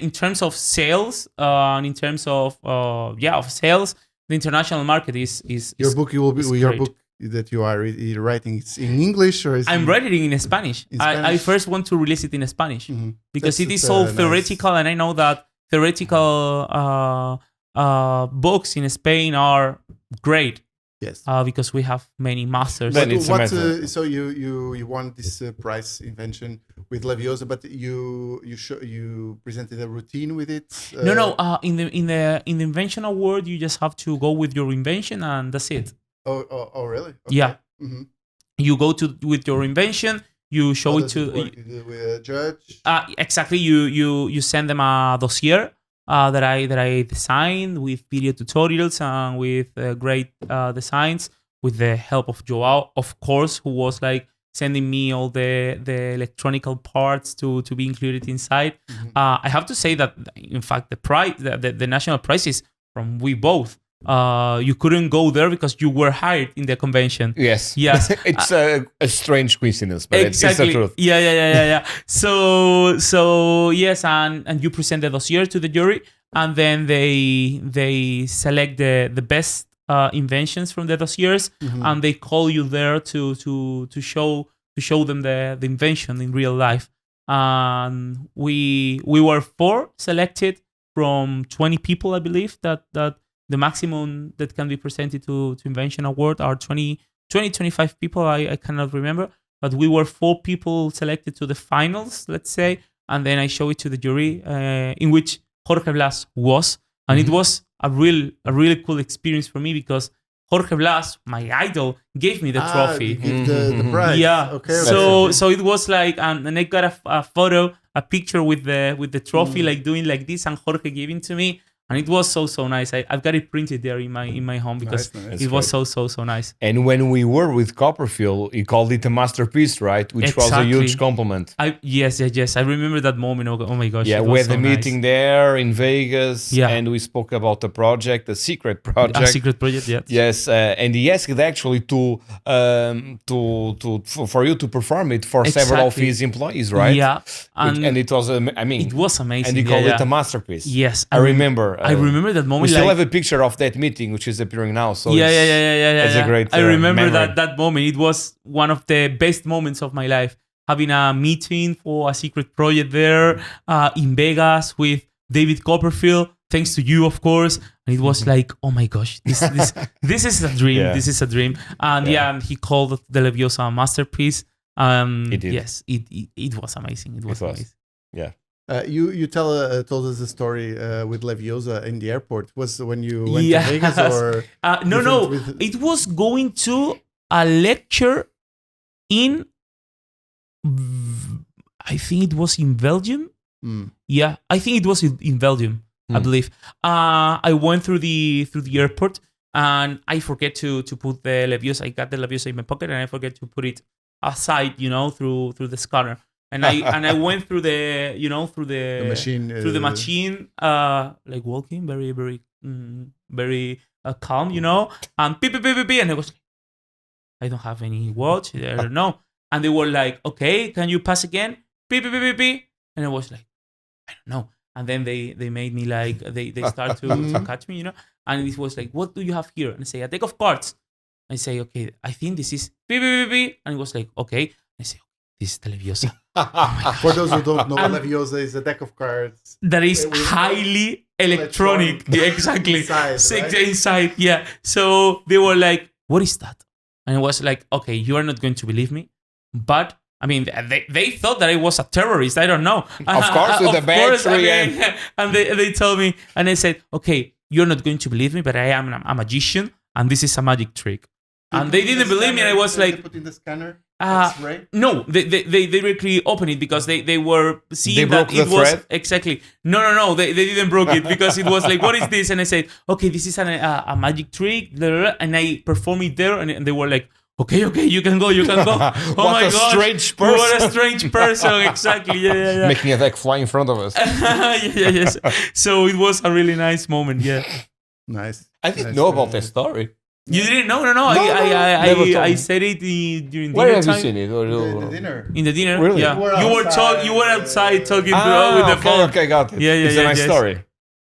in terms of sales, and in terms of of sales, the international market is Your book, you will be is your great. book that you are writing. It's in English or is I'm writing in Spanish. In I Spanish? first want to release it in Spanish Mhm. because it is That's so nice. theoretical, and I know that theoretical books in Spain are great Yes. because we have many masters. Then it's a matter. So you won this prize invention with Leviosa, but you presented a routine with it. No. In the invention award, you just have to go with your invention, and that's it. Oh, really? Okay. Yeah. Mm-hmm. You go with your invention. You show it to with a judge. exactly. You send them a dossier that I designed with video tutorials and with great designs with the help of João, of course, who was like sending me all the electronical parts to be included inside. Mhm. I have to say that in fact the prize, the national prizes from we both. You couldn't go there because you were hired in the convention. Yes. Yes. It's a strange coincidence, but it's the truth. Yeah. So yes, and you present the dossier to the jury, and then they select the best inventions from the dossiers, and they call you there to show them the invention in real life. And we were 4 selected from 20 people, I believe, that the maximum that can be presented to Invention Award are 25 people. I cannot remember, but we were 4 people selected to the finals, let's say, and then I show it to the jury, in which Jorge Blass was, and it was a really cool experience for me because Jorge Blass, my idol, gave me the trophy. Give the prize. Yeah. Okay. So it was like, and I got a photo, a picture with the trophy, like doing like this, and Jorge giving to me. And it was so nice. I've got it printed there in my home because Nice. it was so nice. And when we were with Copperfield, he called it a masterpiece, right? Which was a Exactly. huge compliment. Yes. I remember that moment. Oh my gosh. Yeah, it we was had the so nice. meeting there in Vegas, Yeah. and we spoke about the project, the secret project. A secret project, yes. Yes, and he asked actually for you to perform it for several of Exactly. his employees, right? Yeah. And it was, It was amazing. and he called it a masterpiece. Yes. I remember. I remember that We moment. still like, have a picture of that meeting, which is appearing now. So yeah. it's a great. I remember memory. that moment. It was one of the best moments of my life. Having a meeting for a secret project there in Vegas with David Copperfield, thanks to you, of course. And it was like, oh my gosh, this is a dream. Yeah. This is a dream. And and he called the Leviosa a masterpiece. It did. Yes, it was amazing. It was amazing. Yeah. You told us a story with Leviosa in the airport. Was when you went to Vegas or no. with- It was going to a lecture in, I think it was in Belgium. Mm. Yeah, I think it was in Belgium. I believe. I went through the airport and I forget to put the Leviosa. I got the Leviosa in my pocket and I forget to put it aside, through the scanner. And I went through the machine through the machine, like walking very very very calm, and beep, and I was like, I don't have any watch, I don't know. And they were like, okay, can you pass again? Beep, and I was like, I don't know. And then they made me like they start to catch me, and it was like, what do you have here? And I say, a deck of cards. I say, okay, I think this is beep, and it was like, okay. I say, this is the Leviosa. For those who don't know, Leviosa is a deck of cards that is with highly electronic. Yeah, exactly. Inside, right? Inside, yeah. So they were like, what is that? And I was like, okay, you are not going to believe me. But, I mean, they thought that I was a terrorist. I don't know. Of course, with the battery. And they told me, and I said, okay, you're not going to believe me, but I am a magician, and this is a magic trick. And they didn't believe me, and I was like, put in the scanner. No, they directly opened it because they were seeing They that broke it the was thread? exactly no they didn't broke it because it was like, what is this? And I said, okay, this is a magic trick, and I performed it there, and they were like, okay, you can go. Oh What my a gosh, strange person. what a strange person, exactly, yeah. Making a deck fly in front of us. yes. So it was a really nice moment, yeah. Nice. I didn't Nice, know about very that story. You didn't? No. never told I me. said it during Where dinner have you time. seen it? The dinner. In the dinner, Really? yeah. You were outside talking with the okay, phone. okay, got it. Yeah, It's a nice story.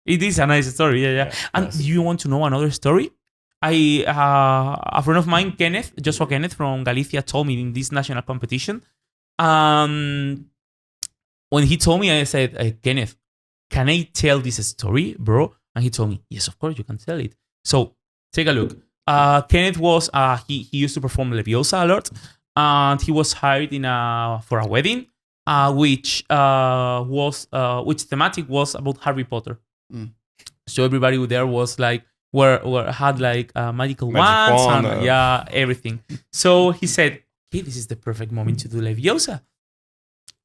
It is a nice story, yeah. And yes. do you want to know another story? A friend of mine, Joshua Kenneth from Galicia, told me in this national competition. When he told me, I said, Kenneth, can I tell this story, bro? And he told me, yes, of course, you can tell it. So take a look. Kenneth was he used to perform Leviosa a lot, and he was hired for a wedding, which thematic was about Harry Potter. Mm. So everybody there was like had like magical Magic wands wand, and everything. So he said, "Okay, this is the perfect moment to do Leviosa."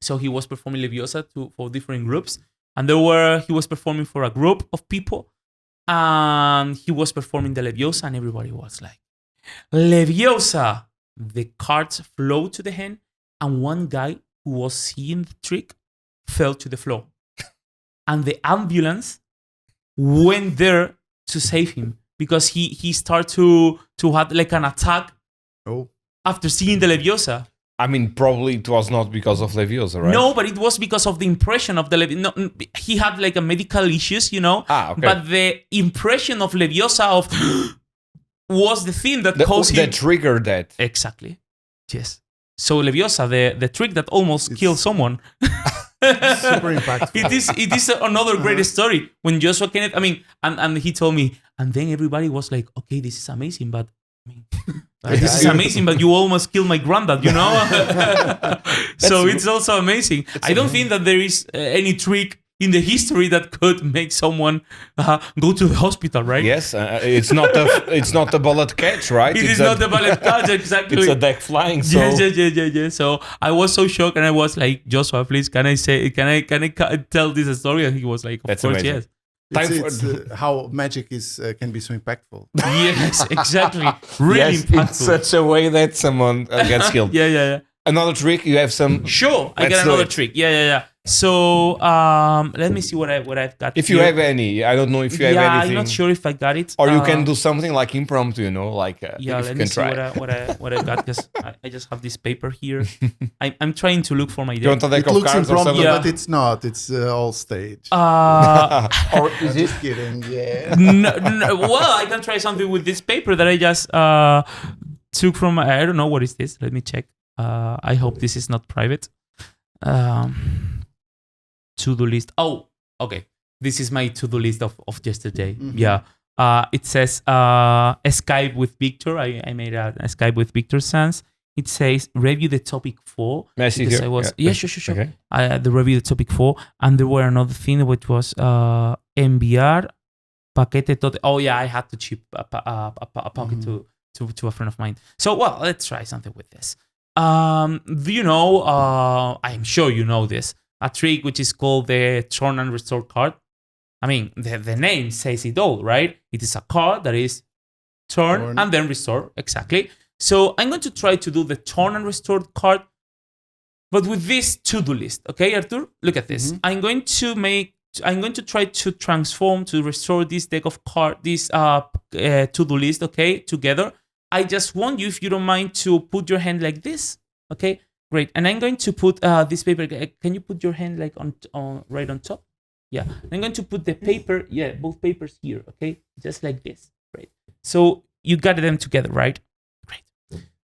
So he was performing Leviosa for different groups, and he was performing for a group of people. And he was performing the Leviosa, and everybody was like, Leviosa! The cards flew to the hand, and one guy who was seeing the trick fell to the floor. And the ambulance went there to save him because he started to have like an attack after seeing the Leviosa. I mean, probably it was not because of Leviosa, right? No, but it was because of the impression of the Leviosa. No, he had like a medical issues, Okay. But the impression of Leviosa was the thing that caused him. That triggered that. Exactly. Yes. So Leviosa, the trick that almost killed someone. Super impactful. It is another great story. When Joshua Kenneth, and he told me, and then everybody was like, okay, this is amazing, but this is amazing, but you almost killed my granddad, So it's also amazing. I don't think that there is any trick in the history that could make someone go to the hospital, right? Yes, it's not a bullet catch, right? It is not a bullet catch, exactly. It's a deck flying. So. Yeah. So I was so shocked, and I was like, Joshua, please, can I tell this story? And he was like, of That's course, amazing. yes. It's how magic can be so impactful. Yes, exactly. Really impactful. In such a way that someone gets killed. Yeah. Another trick, you have some. Sure, I got another trick. Yeah. So let me see what I've got. If you have any, I don't know if you have anything. I'm not sure if I got it. Or you can do something like impromptu, like let me see what I've got, because I just have this paper here. I'm trying to look for my You want deck. a deck It of looks cards or impromptu, something? but it's not. It's all stage. Or is it? Just kidding. Yeah. No, well, I can try something with this paper that I just took from. I don't know what is this. Let me check. I hope this is not private. To-do list. Oh, okay. This is my to-do list of yesterday. Mm-hmm. Yeah. It says Skype with Victor. I made a Skype with Victor Sanz. It says review the topic 4. Messi Because here. I was sure. Okay. The review the topic 4, and there were another thing which was enviar paquete tote. Oh yeah, I had to ship a packet to a friend of mine. So well, let's try something with this. Do you know? I'm sure you know this. A trick which is called the turn and restore card. I mean, the name says it all, right? It is a card that is turn and then restore. Exactly. So I'm going to try to do the turn and restore card, but with this to-do list. Okay, Artur? Look at this. I'm going to try to transform, to restore this deck of cards, this to-do list, okay, together. I just want you, if you don't mind, to put your hand like this. Okay, great. And I'm going to put this paper. Can you put your hand like on right on top? Yeah. I'm going to put the paper. Yeah, both papers here. Okay, just like this. Great. So you got them together, right? Great.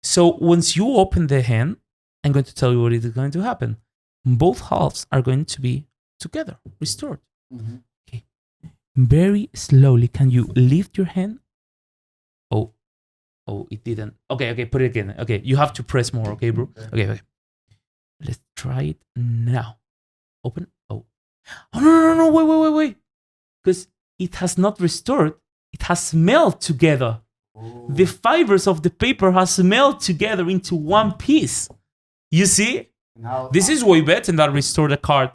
So once you open the hand, I'm going to tell you what is going to happen. Both halves are going to be together, restored. Okay. Very slowly, can you lift your hand? Oh, it didn't. Okay, put it again. Okay, you have to press more, okay, bro? Okay. Let's try it now. Open. Oh, no, wait. Because it has not restored. It has melted together. The fibers of the paper has melted together into one piece. You see? This is way better than restore the card.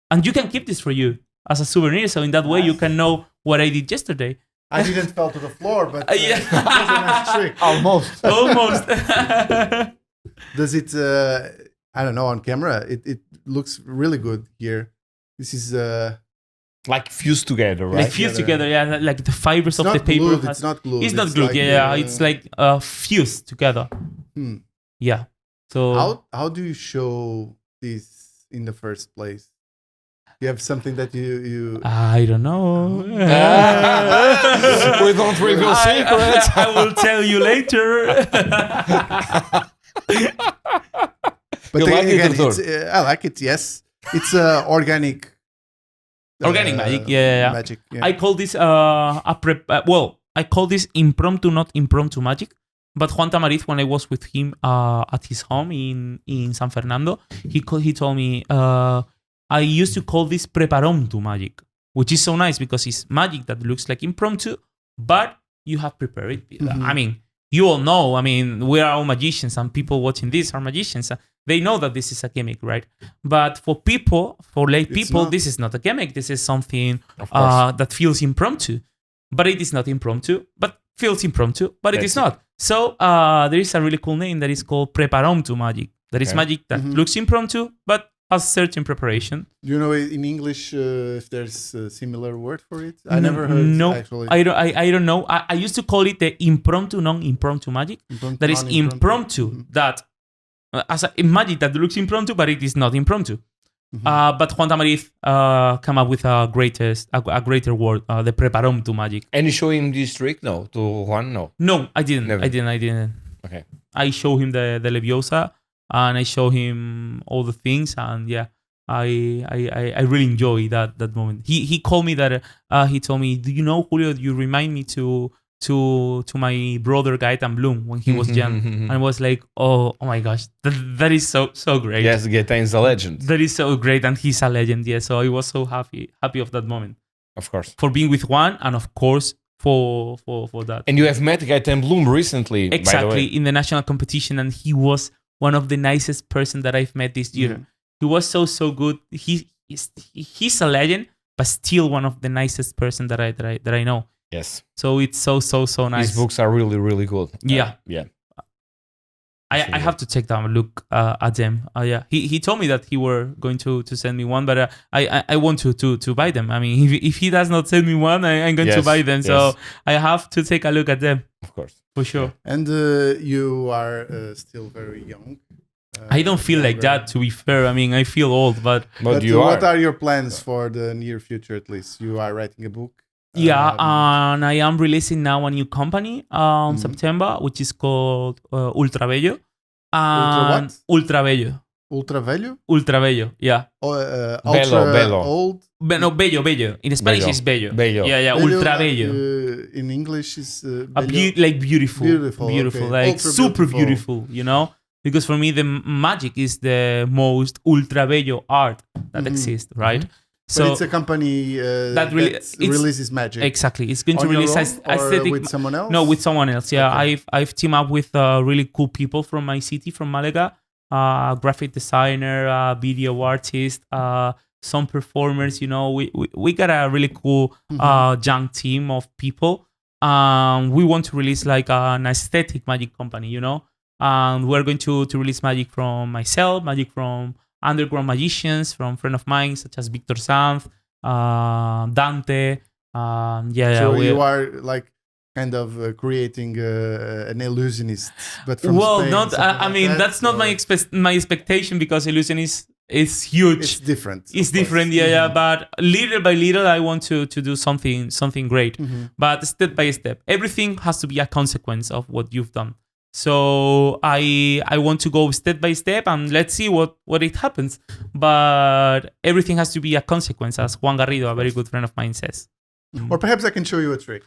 And you can keep this for you as a souvenir. So in that way, you can know what I did yesterday. I didn't fall to the floor, but Yeah. it was a nice trick. Almost. Does it? I don't know. On camera, it looks really good here. This is. like fused together, right? Like fused together, yeah, like the fibers It's of the not paper. glued. It's not glued. It's not glued. Like, Yeah, it's like fused together. Hmm. Yeah. So How do you show this in the first place? You have something that you I don't know. We don't reveal secrets. I will tell you later. But You like it, again, Artur? I like it. Yes, it's organic. Organic magic. Yeah. Magic. Yeah. I call this I call this impromptu, not impromptu magic. But Juan Tamariz, when I was with him at his home in San Fernando, he told me I used to call this preparomptu magic, which is so nice because it's magic that looks like impromptu, but you have prepared it. Mhm. I mean, you all know. I mean, we are all magicians, and people watching this are magicians. They know that this is a gimmick, right? But for lay people, not. this is not a gimmick. This is something Of course. that feels impromptu, but it is not impromptu. But feels impromptu, but it is That's not. So there is a really cool name that is called preparomptu magic. That is Okay. magic that Mhm. looks impromptu, but has certain preparation. Do you know in English if there's a similar word for it? I never heard. No, Actually, I don't know. I used to call it the impromptu, non-impromptu magic. Impromptu, That is impromptu. Mhm. That as a magic that looks impromptu, but it is not impromptu. Mhm. But Juan Tamariz come up with a greater word, the preparomptu magic. And you show him this trick? No. To Juan? No. No, I didn't. Never. I didn't. Okay. I show him the Leviosa, and I show him all the things, and yeah, I really enjoy that moment. He called me that. He told me, "Do you know, Julio? You remind me to my brother Gaetan Bloom when he was young." And I was like, oh my gosh, that is so great. Yes, Gaetan's a legend. That is so great, and he's a legend. Yeah, so I was so happy of that moment Of course. for being with Juan, and of course for that. And you have met Gaetan Bloom recently, by the Exactly, way. in the national competition, and he was one of the nicest person that I've met this year. Mhm. He was so good. He's a legend, but still one of the nicest person that I know. Yes. So it's so nice. These books are really, really good. Yeah. Yeah. I have to take down a look at them. Yeah, he told me that he were going to send me one, but I want to buy them. I mean, if he does not send me one, I'm going to Yes, buy them. So yes. I have to take a look at them Of course. for sure. And you are still very young. I don't feel like younger. that, to be fair. I mean, I feel old, but But you what are. are your plans for the near future? At least you are writing a book. yeah, Um, and I am releasing now a new company Mhm. September, which is called Ultrabello. Ultra And Ultrabello. Ultra velho. Ultrabello, yeah. Ultra bello. old. No, bello. In Spanish, Bello. it's bello. Bello. Yeah, Bello, ultrabello. in English is Like beautiful, Beautiful, okay. like Ultra super beautiful. beautiful, you know. Because for me, the magic is the most ultra bello art that Mhm. exists, right? But So it's a company that really- that it's- releases magic. exactly, it's going to On your release own or aesthetic. with someone else? No, with someone else. Yeah, Okay. I've teamed up with really cool people from my city, from Malaga. Graphic designer, video artist, some performers. You know, we got a really cool young team of people. We want to release like an aesthetic magic company. You know, and we're going to release magic from myself, magic from underground magicians, from friend of mine such as Victor Sanz, Dante. So we you are like kind of creating an illusionist, but from well, Spain, not. something I like mean, that, that's not or- my expectation because illusion is huge. It's different. It's of course. different, yeah. But little by little, I want to do something great. Mhm. But step by step, everything has to be a consequence of what you've done. So I want to go step by step and let's see what it happens. But everything has to be a consequence, as Juan Garrido, a very good friend of mine, says. Or perhaps I can show you a trick.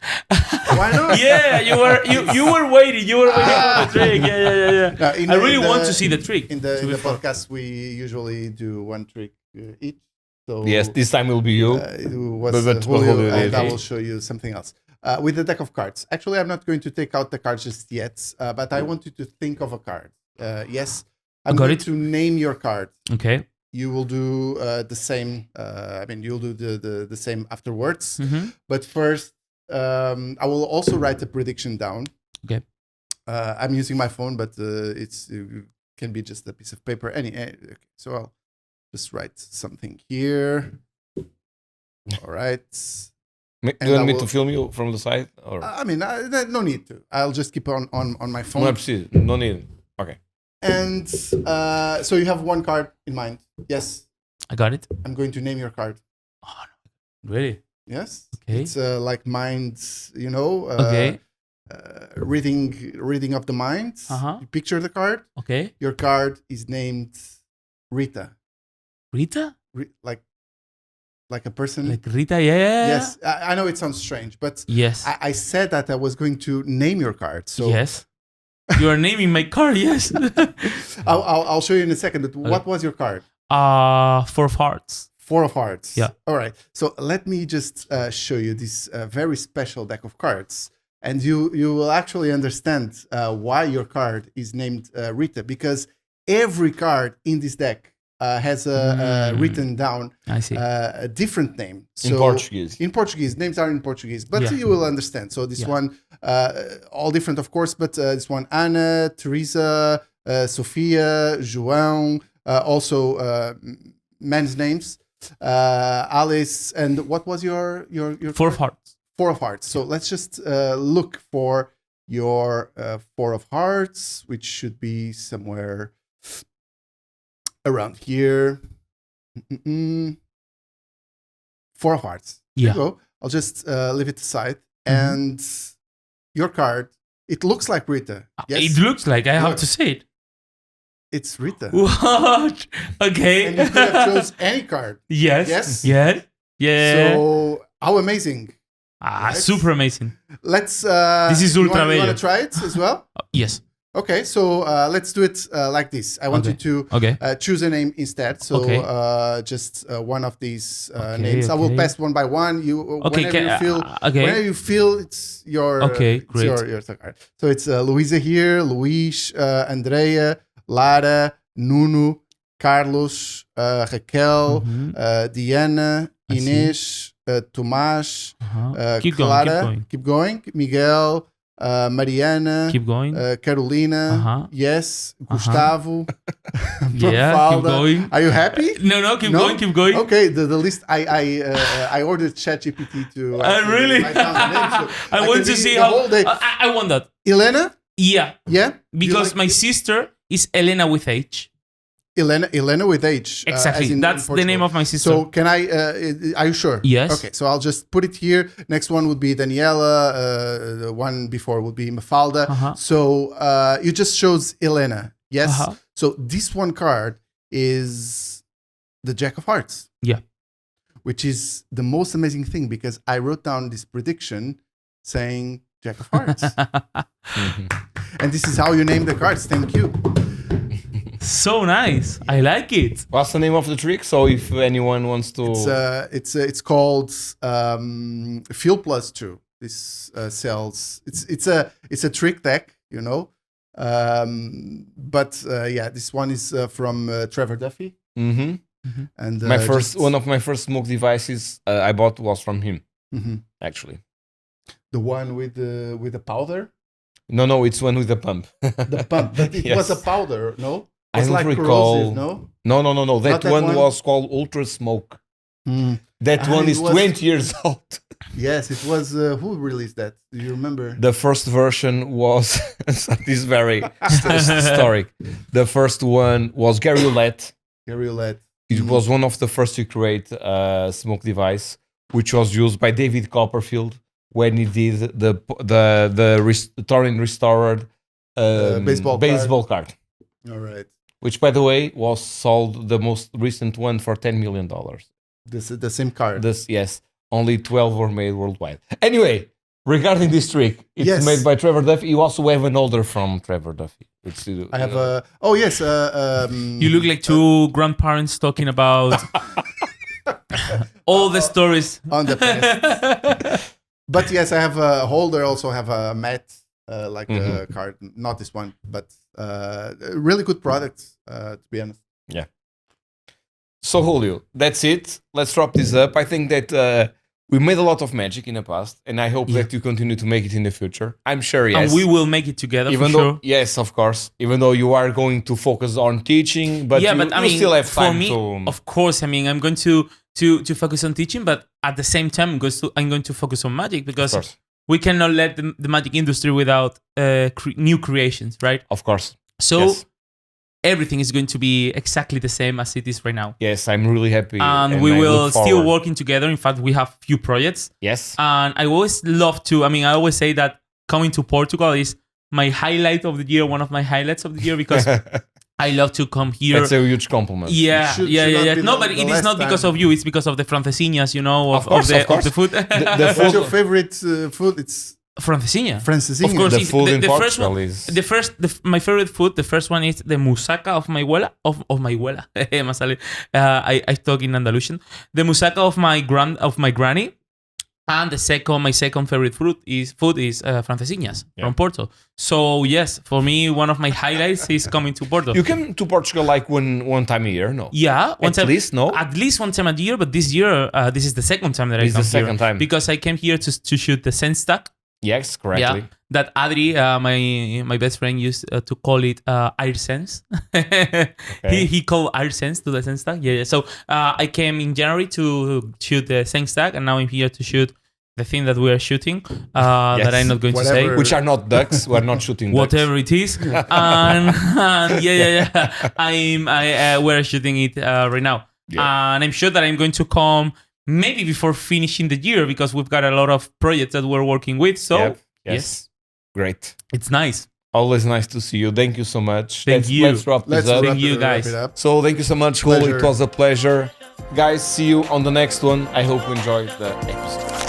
Why not? Yeah, you were waiting. You were waiting for the trick. Yeah. Now, I really want to see the trick. In to the be fair. podcast, we usually do one trick each. So Yes, this time will be you. it was But Julio, Julio and did I it. will show you something else. With the deck of cards. Actually, I'm not going to take out the cards just yet, but I want you to think of a card. Yes, I'm Got going it. to name your card. Okay. You will do the same. You'll do the same afterwards. Mhm. But first, I will also write a prediction down. Okay. I'm using my phone, but it's can be just a piece of paper. Okay. So I'll just write something here. All right. Do And you I want me will- to film you from the side? Or I mean, no need to. I'll just keep on my no, phone. preciso. No need. Okay. And so you have one card in mind. Yes. I got it. I'm going to name your card. Really? Yes. Okay. It's like mind, Okay. reading of the mind. Uh-huh. You picture the card. Okay. Your card is named Rita. Rita? Like a person. Like Rita? Yeah. Yes. I know it sounds strange, but Yes. I said that I was going to name your card. So Yes. You are naming my card. Yes. I'll show you in a second. But what was your card? 4 of hearts. 4 of hearts. Yeah. All right. So let me just show you this very special deck of cards, and you will actually understand why your card is named Rita, because every card in this deck has written down I see. a different name. So In Portuguese. In Portuguese, names are in Portuguese, but Yeah. you will understand. So this one, all different, of course, but this one, Ana, Teresa, Sofia, João, also men's names, Alice, and what was your 4 of hearts. 4 of hearts. So let's just look for your 4 of hearts, which should be somewhere around here. 4 of hearts. Yeah. There you go. I'll just leave it aside. And your card, it looks like Rita. Yes, It looks like I have Look. to say it. it's Rita. What? Okay. And you could have chose any card. Yes. Yes? Yeah. Yeah. So how amazing. right. Super amazing. Let's This is ultra you bello. want to try it as well? Yes. Okay, so let's do it like this. I want Okay. you to Okay. choose a name instead. So Okay. Just one of these Okay, names. I will okay. pass one by one. You Okay. whenever you feel it's your Okay, it's great. your card. So it's Luisa here, Luís, Andrea, Lara, Nuno, Carlos, Raquel, Mhm. Diana, I see. Inês, Tomás, Uh-huh. Keep Clara. going. Keep going. Miguel, Mariana. Keep going. Carolina, Uh-huh. yes, Gustavo, Yeah. Keep Mafalda. going. Are you happy? No. Keep No? going. Keep going. Okay, the list I ordered ChatGPT to Really? write down the names, so I want can to be see the how. whole day. I want that. Elena, Yeah. yeah, Because like my sister is Elena with H. Elena with H. Exactly. as in That's the name Portugal. of my sister. So can I? Are you sure? Yes. Okay, so I'll just put it here. Next one would be Daniela. The one before would be Mafalda. Uh-huh. So you just chose Elena. Yes. Uh-huh. So this one card is the Jack of Hearts. Yeah. Which is the most amazing thing, because I wrote down this prediction saying Jack of Hearts. And this is how you name the cards. Thank you. So nice. I like it. What's the name of the trick? So if anyone wants to, It's called Fuel Plus 2. This sells. It's a trick deck, you know. But yeah, this one is from Trevor Duffy. Mhm. And one of my first smoke devices I bought was from him. Mhm. Actually, the one with the powder, no, it's one with the pump. the pump. But it Yes. was a powder, no? I It was don't like recall. corrosive, no? No. That, that one one? was called Ultra Smoke. That Ah, one it is was- 20 years old. Yes, it was. Who released that? Do you remember? The first version was this is very historic. The first one was Gary Roulette. Gary Roulette. It was one of the first to create a smoke device, which was used by David Copperfield when he did the Torrent Restored baseball card, All right. which, by the way, was sold the most recent one for $10 million. This is the same card. This, yes, only 12 were made worldwide. Anyway, regarding this trick, it's Yes. made by Trevor Duffy. You also have an older from Trevor Duffy. I have a. Oh yes. You look like two grandparents talking about all the stories. on the past. But yes, I have a holder. Also have a mat, like a card. Not this one, but really good product. To be honest. Yeah. So Julio, that's it. Let's wrap this up. I think that we made a lot of magic in the past, and I hope that you continue to make it in the future. I'm sure, yes. And we will make it together Even for though, sure. yes, of course. Even though you are going to focus on teaching, but Yeah, you, but I you mean, still have for time me, to. of course, I mean, I'm going to to focus on teaching, but at the same time, I'm going to focus on magic, Of because course. we cannot let the magic industry without new creations, right? Of course. So Yes. everything is going to be exactly the same as it is right now. Yes, I'm really happy. And we I will look still forward. working together. In fact, we have few projects. Yes. And I always love to, I always say that coming to Portugal is my highlight of the year, one of my highlights of the year, because I love to come here. That's a huge compliment. Yeah, Should yeah. not be No, the- but the it is last not because time. of you. It's because of the francesinhas, Of course, of course. the food. The What's food, your favorite food? It's Francesinha. francesinha. Of course, the it's food in the first Portugal one, is... my favorite food. The first one is the musaca of my abuela. Of my abuela. Me sale. I talk in Andalusian. The musaca of my granny. And my second favorite food is francesinhas from Porto. So yes, for me, one of my highlights is coming to Porto. You came to Portugal like one time a year, no? Yeah, At least, no? At least one time a year, but this year, this is the second time that I This is come the second here. time. Because I came here to shoot the sense stack. Yes, correctly. Yeah, that Adri, my best friend, used to call it air sense. He called air sense to the sense stack. Yeah. So I came in January to shoot the sense stack, and now I'm here to shoot the thing that we are shooting. That I'm not going to say. Whatever. Which are not ducks. We're not shooting ducks. Whatever it is, and yeah. We're shooting it right now, and I'm sure that I'm going to come maybe before finishing the year, because we've got a lot of projects that we're working with. So Yep. yes, Great. it's nice. Always nice to see you. Thank you so much. Thank you. Let's wrap this Let's up. Thank you, wrap guys. it up. So thank you so much, Julio. Pleasure. It was a pleasure. Guys, see you on the next one. I hope you enjoyed the episode.